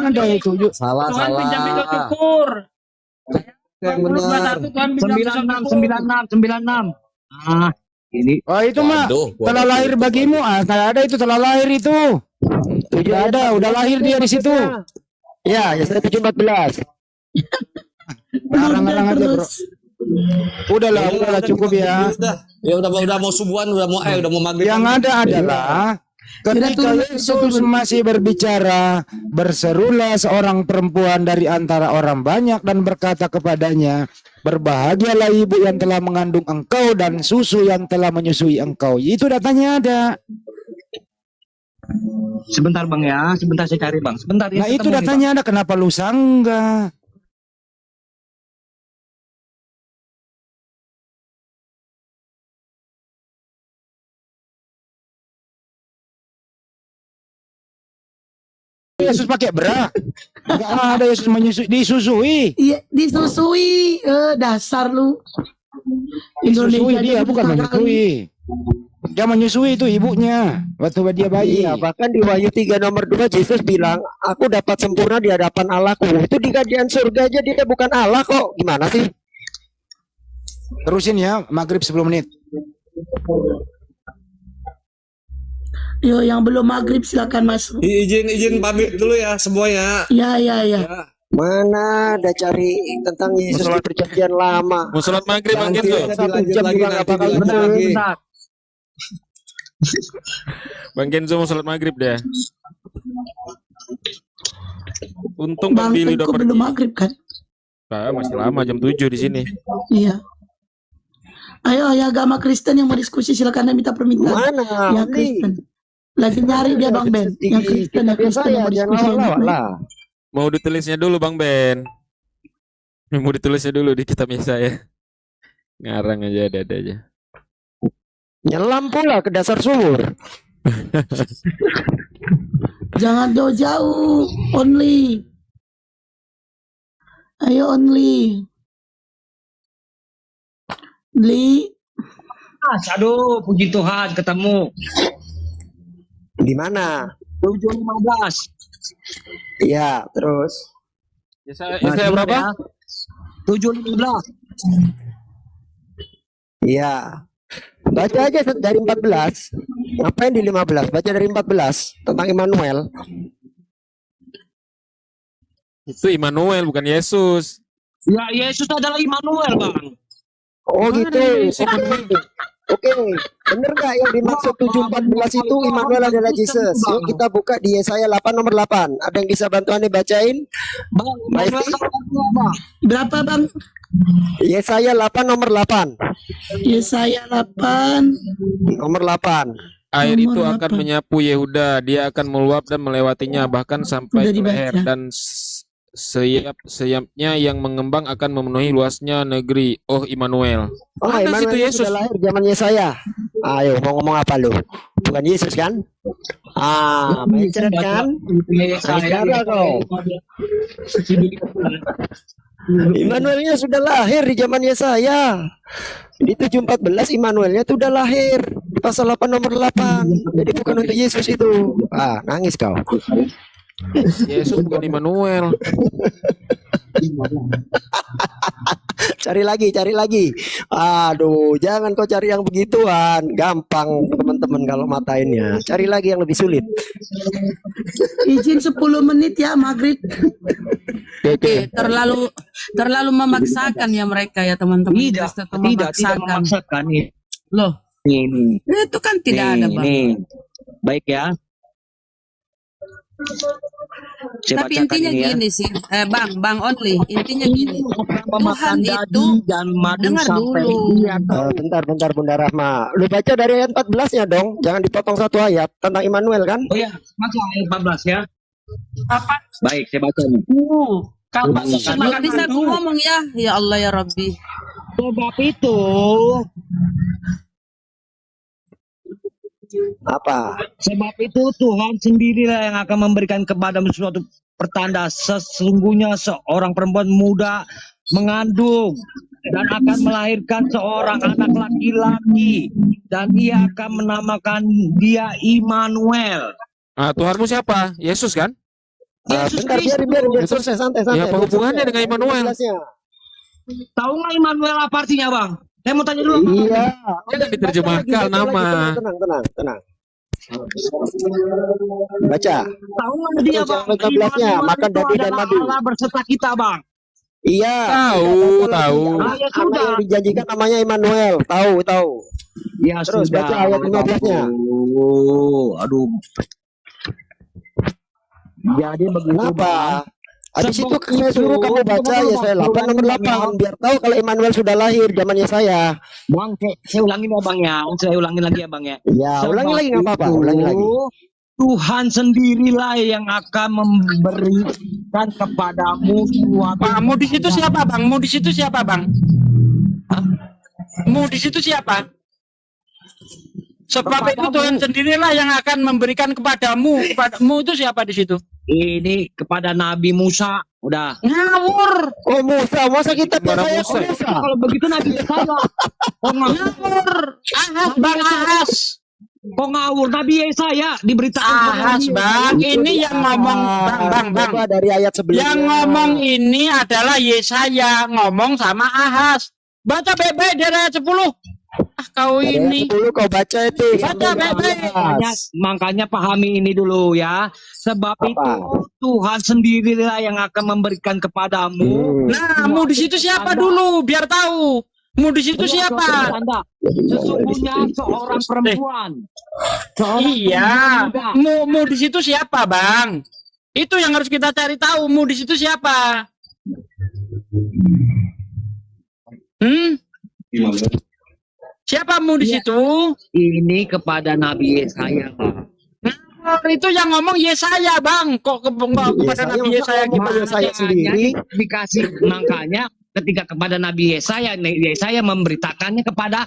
Ada itu. Salah. pinjam itu syukur. Yang benar. Tuhan pinjam 96. Ah, ini Oh itu mah Waduh, telah lahir bagimu. Ada itu telah lahir itu. Udah ada, udah lahir dia di situ. Ya, saya 7:14. Ngarang-ngarang aja bro. Udahlah cukup ya. Ya udah mau subuhan, udah mau maghrib. Yang ada adalah ketika Yesus masih berbicara, berserulah seorang perempuan dari antara orang banyak dan berkata kepadanya, berbahagialah ibu yang telah mengandung engkau dan susu yang telah menyusui engkau. Itu datanya ada. sebentar bang ya. Sebentar saya cari bang. Sebentar ya. Nah itu ketemu nih, datanya ada. Kenapa lu sanggah? Yesus pakai bra. Enggak ada Yesus disusui. Iya, disusui. Dasar lu. Disusui dia aja bukan buta menyusui. Dia menyusui itu ibunya waktu dia bayi. Iya, bahkan di Wahyu 3 nomor 2 Yesus bilang, aku dapat sempurna di hadapan Allahku. Itu di kerajaan surga aja dia bukan Allah kok. Gimana sih? Terusin ya, maghrib 10 menit. Yo, yang belum maghrib silakan masuk. Izin pamit dulu ya semuanya. Ya. Mana ada cari tentang Yesus di perjanjian lama. Mau sholat maghrib Bang Kenzo. Dilanjut lagi nanti Bentar. Bang Kenzo mau sholat maghrib deh. Untung Bang Bang Billy udah Tengku pergi. belum maghrib kan? Masih lama jam 7 di sini. Iya. Ayo agama Kristen yang mau diskusi silakan minta permintaan. Mana? Yang Kristen. Lagi nyari dia Bang Ben. Yang Kristen yang Kristen yang mau diskusi. Jangan lawak lah. Mau ditulisnya dulu Bang Ben. Mau ditulisnya dulu di kitab Yesaya. Ngarang aja ada aja. Nyelam pula ke dasar sumur. Jangan jauh-jauh. Only. Ayo only. Li. Aduh, puji Tuhan ketemu. Di mana? 7:15. Iya, terus. Yesaya berapa? 7:15. Iya. Baca aja dari 14. Ngapain di 15? Baca dari 14 tentang Immanuel. Itu Immanuel bukan Yesus. Ya, Yesus adalah Immanuel, Bang. Oh Mana gitu. Yesus Immanuel? Oke, bener nggak yang dimaksud 7:14 itu Immanuel adalah Jesus? Yuk kita buka di Yesaya 8 nomor 8. Ada yang bisa bantu Anda bacain? Bang, Immanuel Bang. Berapa bang? Yesaya 8 nomor 8. Yesaya 8. Nomor 8. Air Nomor itu akan 8. menyapu Yehuda, dia akan meluap dan melewatinya bahkan sampai Udah ke leher, dibaca. dan sayap-sayapnya yang mengembang akan memenuhi luasnya negeri. Oh, Immanuel. Oh, Mana Immanuel situ itu Yesus? sudah lahir zaman Yesaya. Ayo, mau ngomong apa lu? Bukan Yesus kan? Mencret kan? Sekarang kau. Immanuelnya sudah lahir di zaman Yesaya. Di 7:14 Immanuelnya itu udah lahir. Di pasal 8 nomor 8. Jadi bukan untuk Yesus itu. Nangis kau. Yesus bukan Immanuel. Cari lagi. Aduh, jangan kau cari yang begituan. Gampang teman-teman kalau matainnya. Cari lagi yang lebih sulit. Izin 10 menit ya maghrib. Oke, terlalu memaksakan ya mereka ya teman-teman. Tidak memaksakan. Loh, Ini. itu kan tidak ada bang. Nih. Baik ya. Saya Tapi bacakan intinya ini ya. gini sih, bang only. Intinya gini, Makan Tuhan itu daging dan madu dengar sampai dulu. ia Bentar Bunda Rahma. Lu baca dari ayat 14-nya dong. Jangan dipotong satu ayat tentang Immanuel kan? Oh ya, baca ayat 14 ya. Apa? Baik, saya baca nih. Kalau Belum bisa aku ngomong ya, ya Allah ya Rabbi. Sebab itu Apa? Sebab itu Tuhan sendirilah yang akan memberikan kepadamu suatu pertanda. Sesungguhnya seorang perempuan muda mengandung dan akan melahirkan seorang anak laki-laki, dan ia akan menamakan dia Immanuel. Tuhanmu siapa? Yesus kan? Bentar, biar selesai, santai. Ya, apa hubungannya dengan Immanuel? Tahu nggak Immanuel apa artinya, Bang? Saya mau tanya dulu. Iya. Jangan diterjemahkan nama. Tenang. Baca. Tahu nggak dia, Bang? 14-nya, makan daging dan madu. Allah berserta kita, Bang. Iya. Tahu. Ya Anak sudah. yang dijanjikan namanya Immanuel. Tahu. Ya Terus sudah. baca ayat 15-nya. Aduh. Jadi begitu, Bang. Kenapa? Habis itu Sebab saya suruh itu, kamu baca Yesaya 8 nomor 8 biar tahu kalau Immanuel sudah lahir zamannya saya. Bang, saya ulangin ya, Bang ya. Saya ulangin lagi ya, Bang ya. Ya, ulangi lagi nggak apa-apa, ulangi lagi. Tuhan sendirilah yang akan memberikan kepadamu suatu. Mu di situ siapa bang? Mu di situ siapa bang? Mu di situ siapa? Sebab itu Tuhan sendirilah yang akan memberikan kepadamu. Kepadamu itu siapa di situ? Ini kepada Nabi Musa. Udah. Ngawur. Oh Musa, masa kita percaya Musa. Musa? Kalau begitu Nabi Yesaya. Ngawur. Ahas bang Ahas. Kok ngawur? Nabi Yesaya diberitakan. Ahas bang. Ini yang ngomong bang. Coba dari ayat sebelumnya. Yang ngomong ini adalah Yesaya ngomong sama Ahas. Baca baik-baik dari ayat 10. Kau Dari ini. ayat 10 kau baca itu. Baca baik-baik. Makanya pahami ini dulu ya. Sebab itu Tuhan sendirilah yang akan memberikan kepadamu. Nah, mu di situ siapa dulu? Biar tahu. Mu di situ siapa? Sesungguhnya seorang perempuan. Iya. Mu di situ siapa, Bang? Itu yang harus kita cari tahu. Mu di situ siapa? Siapa mu di situ? Ini kepada Nabi Yesaya, Pak. Itu yang ngomong Yesaya, Bang. Kok kepada Nabi Yesaya gimana? Yesaya sendiri dikasih, makanya ketika kepada Nabi Yesaya memberitakannya kepada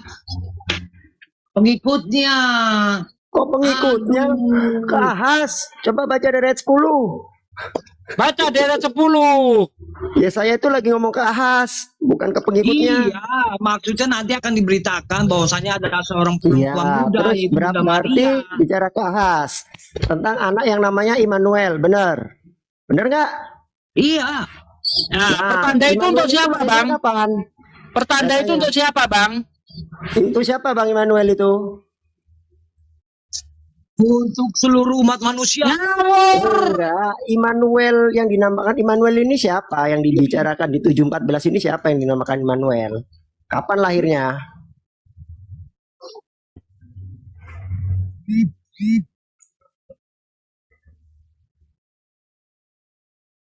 pengikutnya. Kok pengikutnya? Ke Ahaz. Coba baca dari ayat 10. Baca dari ayat 10. Yesaya itu lagi ngomong ke Ahaz, bukan ke pengikutnya. Iya, maksudnya nanti akan diberitakan bahwasanya ada seorang Iya, perempuan muda, terus yaitu Bunda berarti Maria. bicara ke Ahaz tentang anak yang namanya Immanuel, benar? Benar nggak? Iya. Nah, pertanda itu Immanuel untuk siapa, lahirnya Bang? kapan? Pertanda itu untuk siapa, Bang? Itu siapa Bang Immanuel itu? Untuk seluruh umat manusia. Enggak, Immanuel yang dinamakan Immanuel ini siapa? Yang dibicarakan di 7:14 ini siapa yang dinamakan Immanuel? Kapan lahirnya?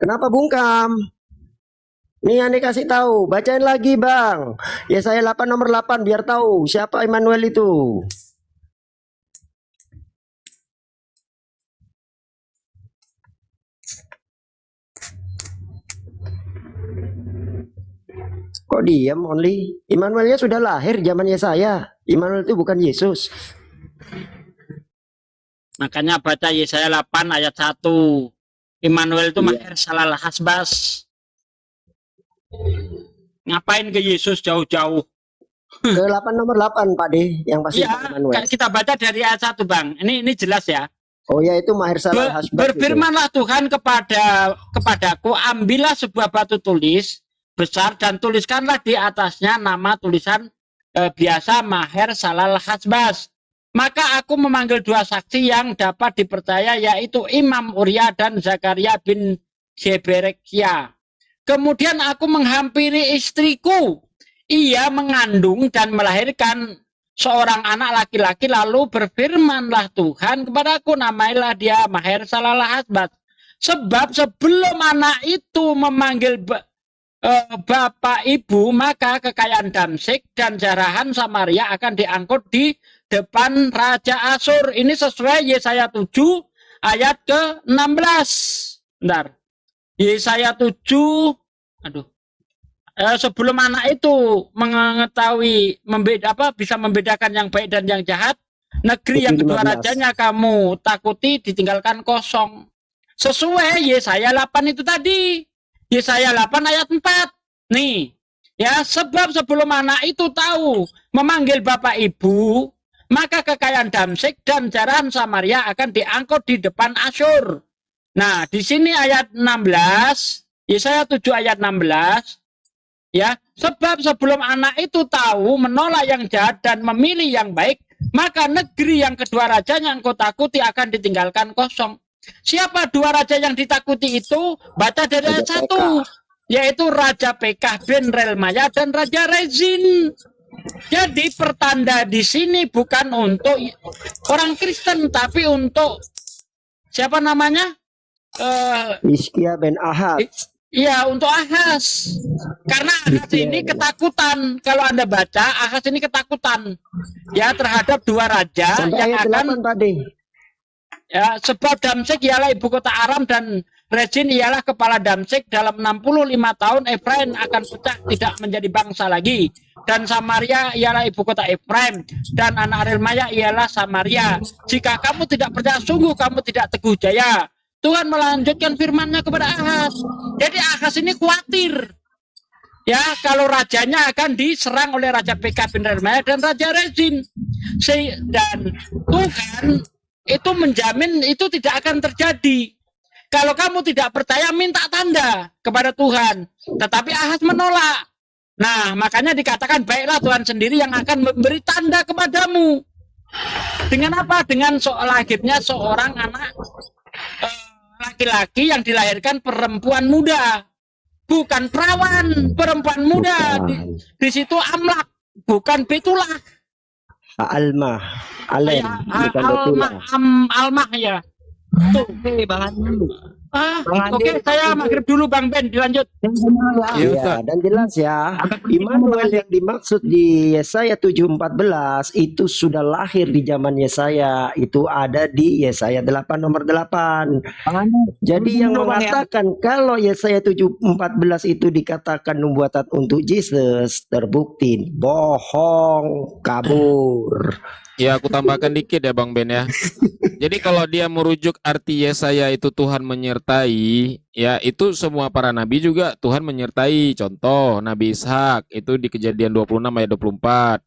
Kenapa bungkam? Nih Ane kasih tahu, bacain lagi Bang. Yesaya 8 nomor 8 biar tahu siapa Immanuel itu. Kok diam only? Immanuelnya sudah lahir zaman Yesaya. Immanuel itu bukan Yesus. Makanya baca Yesaya 8 ayat 1. Immanuel itu mahir salah hasbas. Ngapain ke Yesus jauh-jauh? Ke 8 nomor 8 Pak D yang pasti Iya, Immanuel. kita baca dari ayat 1, Bang. Ini jelas ya. Oh ya itu mahir salah hasbas. Berfirmanlah Tuhan kepadaku, ambillah sebuah batu tulis besar dan tuliskanlah di atasnya nama tulisan biasa Maher Salal Hasbas. Maka aku memanggil dua saksi yang dapat dipercaya, yaitu Imam Uria dan Zakaria bin Zeberekia. Kemudian aku menghampiri istriku. Ia mengandung dan melahirkan seorang anak laki-laki, lalu berfirmanlah Tuhan kepadaku, namailah dia Maher Salal Hasbas. Sebab sebelum anak itu memanggil bapak ibu, maka kekayaan Damsyik dan jarahan Samaria akan diangkut di depan Raja Asyur. Ini sesuai Yesaya 7 ayat ke-16. Bentar. Yesaya 7, sebelum anak itu mengetahui bisa membedakan yang baik dan yang jahat, negeri yang kedua rajanya kamu takuti ditinggalkan kosong. Sesuai Yesaya 8 itu tadi. Yesaya 8 ayat 4. Nih, ya, sebab sebelum anak itu tahu memanggil bapak ibu, maka kekayaan Damsyik dan jarahan Samaria akan diangkut di depan Asyur. Nah, di sini ayat 16, Yesaya 7 ayat 16, ya, sebab sebelum anak itu tahu menolak yang jahat dan memilih yang baik, maka negeri yang kedua rajanya engkau takuti akan ditinggalkan kosong. Siapa dua raja yang ditakuti itu? Baca dari ayat 1, yaitu Raja Pekah bin Relmaya dan Raja Rezin. Jadi pertanda di sini bukan untuk orang Kristen, tapi untuk siapa namanya? Hizkia bin Ahaz. Iya, untuk Ahaz. Karena Ahaz ini ketakutan. Kalau Anda baca, Ahaz ini ketakutan ya terhadap dua raja Sampai yang ayat akan 8 tadi. Ya, sebab Damsyik ialah ibu kota Aram dan Rezin ialah kepala Damsyik. Dalam 65 tahun Efraim akan pecah, tidak menjadi bangsa lagi. Dan Samaria ialah ibu kota Efraim, dan anak Relmaya ialah Samaria. Jika kamu tidak percaya, sungguh kamu tidak teguh jaya. Tuhan melanjutkan firman-Nya kepada Ahaz. Jadi Ahaz ini khawatir, ya, kalau rajanya akan diserang oleh Raja Pekah bin Relmaya dan Raja Rezin. Dan Tuhan itu menjamin itu tidak akan terjadi. Kalau kamu tidak percaya, minta tanda kepada Tuhan. Tetapi Ahaz menolak. Nah, makanya dikatakan baiklah Tuhan sendiri yang akan memberi tanda kepadamu. Dengan apa? Dengan lahirnya seorang anak laki-laki yang dilahirkan perempuan muda. Bukan perawan, perempuan muda. Di situ Amlak, bukan Betulah. Almah, Alem, bukan Betulah. Almah ya. Tuh, Bahan dulu. Oke, saya maghrib dulu Bang Ben, dilanjut. Iya, dan jelas ya, Immanuel yang dimaksud di Yesaya 7:14 itu sudah lahir di zaman Yesaya, itu ada di Yesaya 8 nomor 8. Jadi yang mengatakan kalau Yesaya 7:14 itu dikatakan nubuatan untuk Yesus, terbukti bohong, kabur. Ya, aku tambahkan dikit ya Bang Ben ya. Jadi kalau dia merujuk arti Yesaya itu Tuhan menyertai, ya itu semua para nabi juga Tuhan menyertai. Contoh Nabi Ishak itu di Kejadian 26 ayat 24.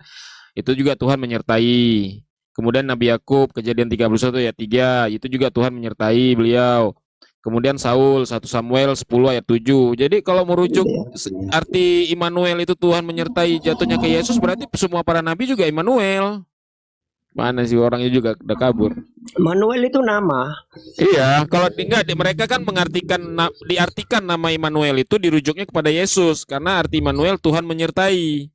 Itu juga Tuhan menyertai. Kemudian Nabi Yakub Kejadian 31 ayat 3, itu juga Tuhan menyertai beliau. Kemudian Saul 1 Samuel 10 ayat 7. Jadi kalau merujuk arti Immanuel itu Tuhan menyertai jatuhnya ke Yesus, berarti semua para nabi juga Immanuel. Mana sih orangnya juga udah kabur. Manuel itu nama. Iya, kalau enggak mereka kan diartikan nama Immanuel itu dirujuknya kepada Yesus karena arti Immanuel Tuhan menyertai.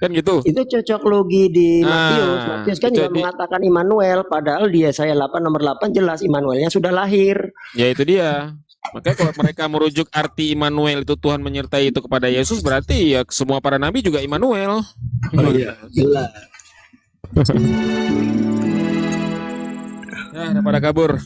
Kan gitu. Itu cocok logi di Matius. Matius kan juga mengatakan Immanuel, padahal di Yesaya 8 nomor 8 jelas Immanuelnya sudah lahir. Ya itu dia. Makanya kalau mereka merujuk arti Immanuel itu Tuhan menyertai itu kepada Yesus, berarti ya semua para nabi juga Immanuel. Oh iya, jelas. Ya, daripada kabur.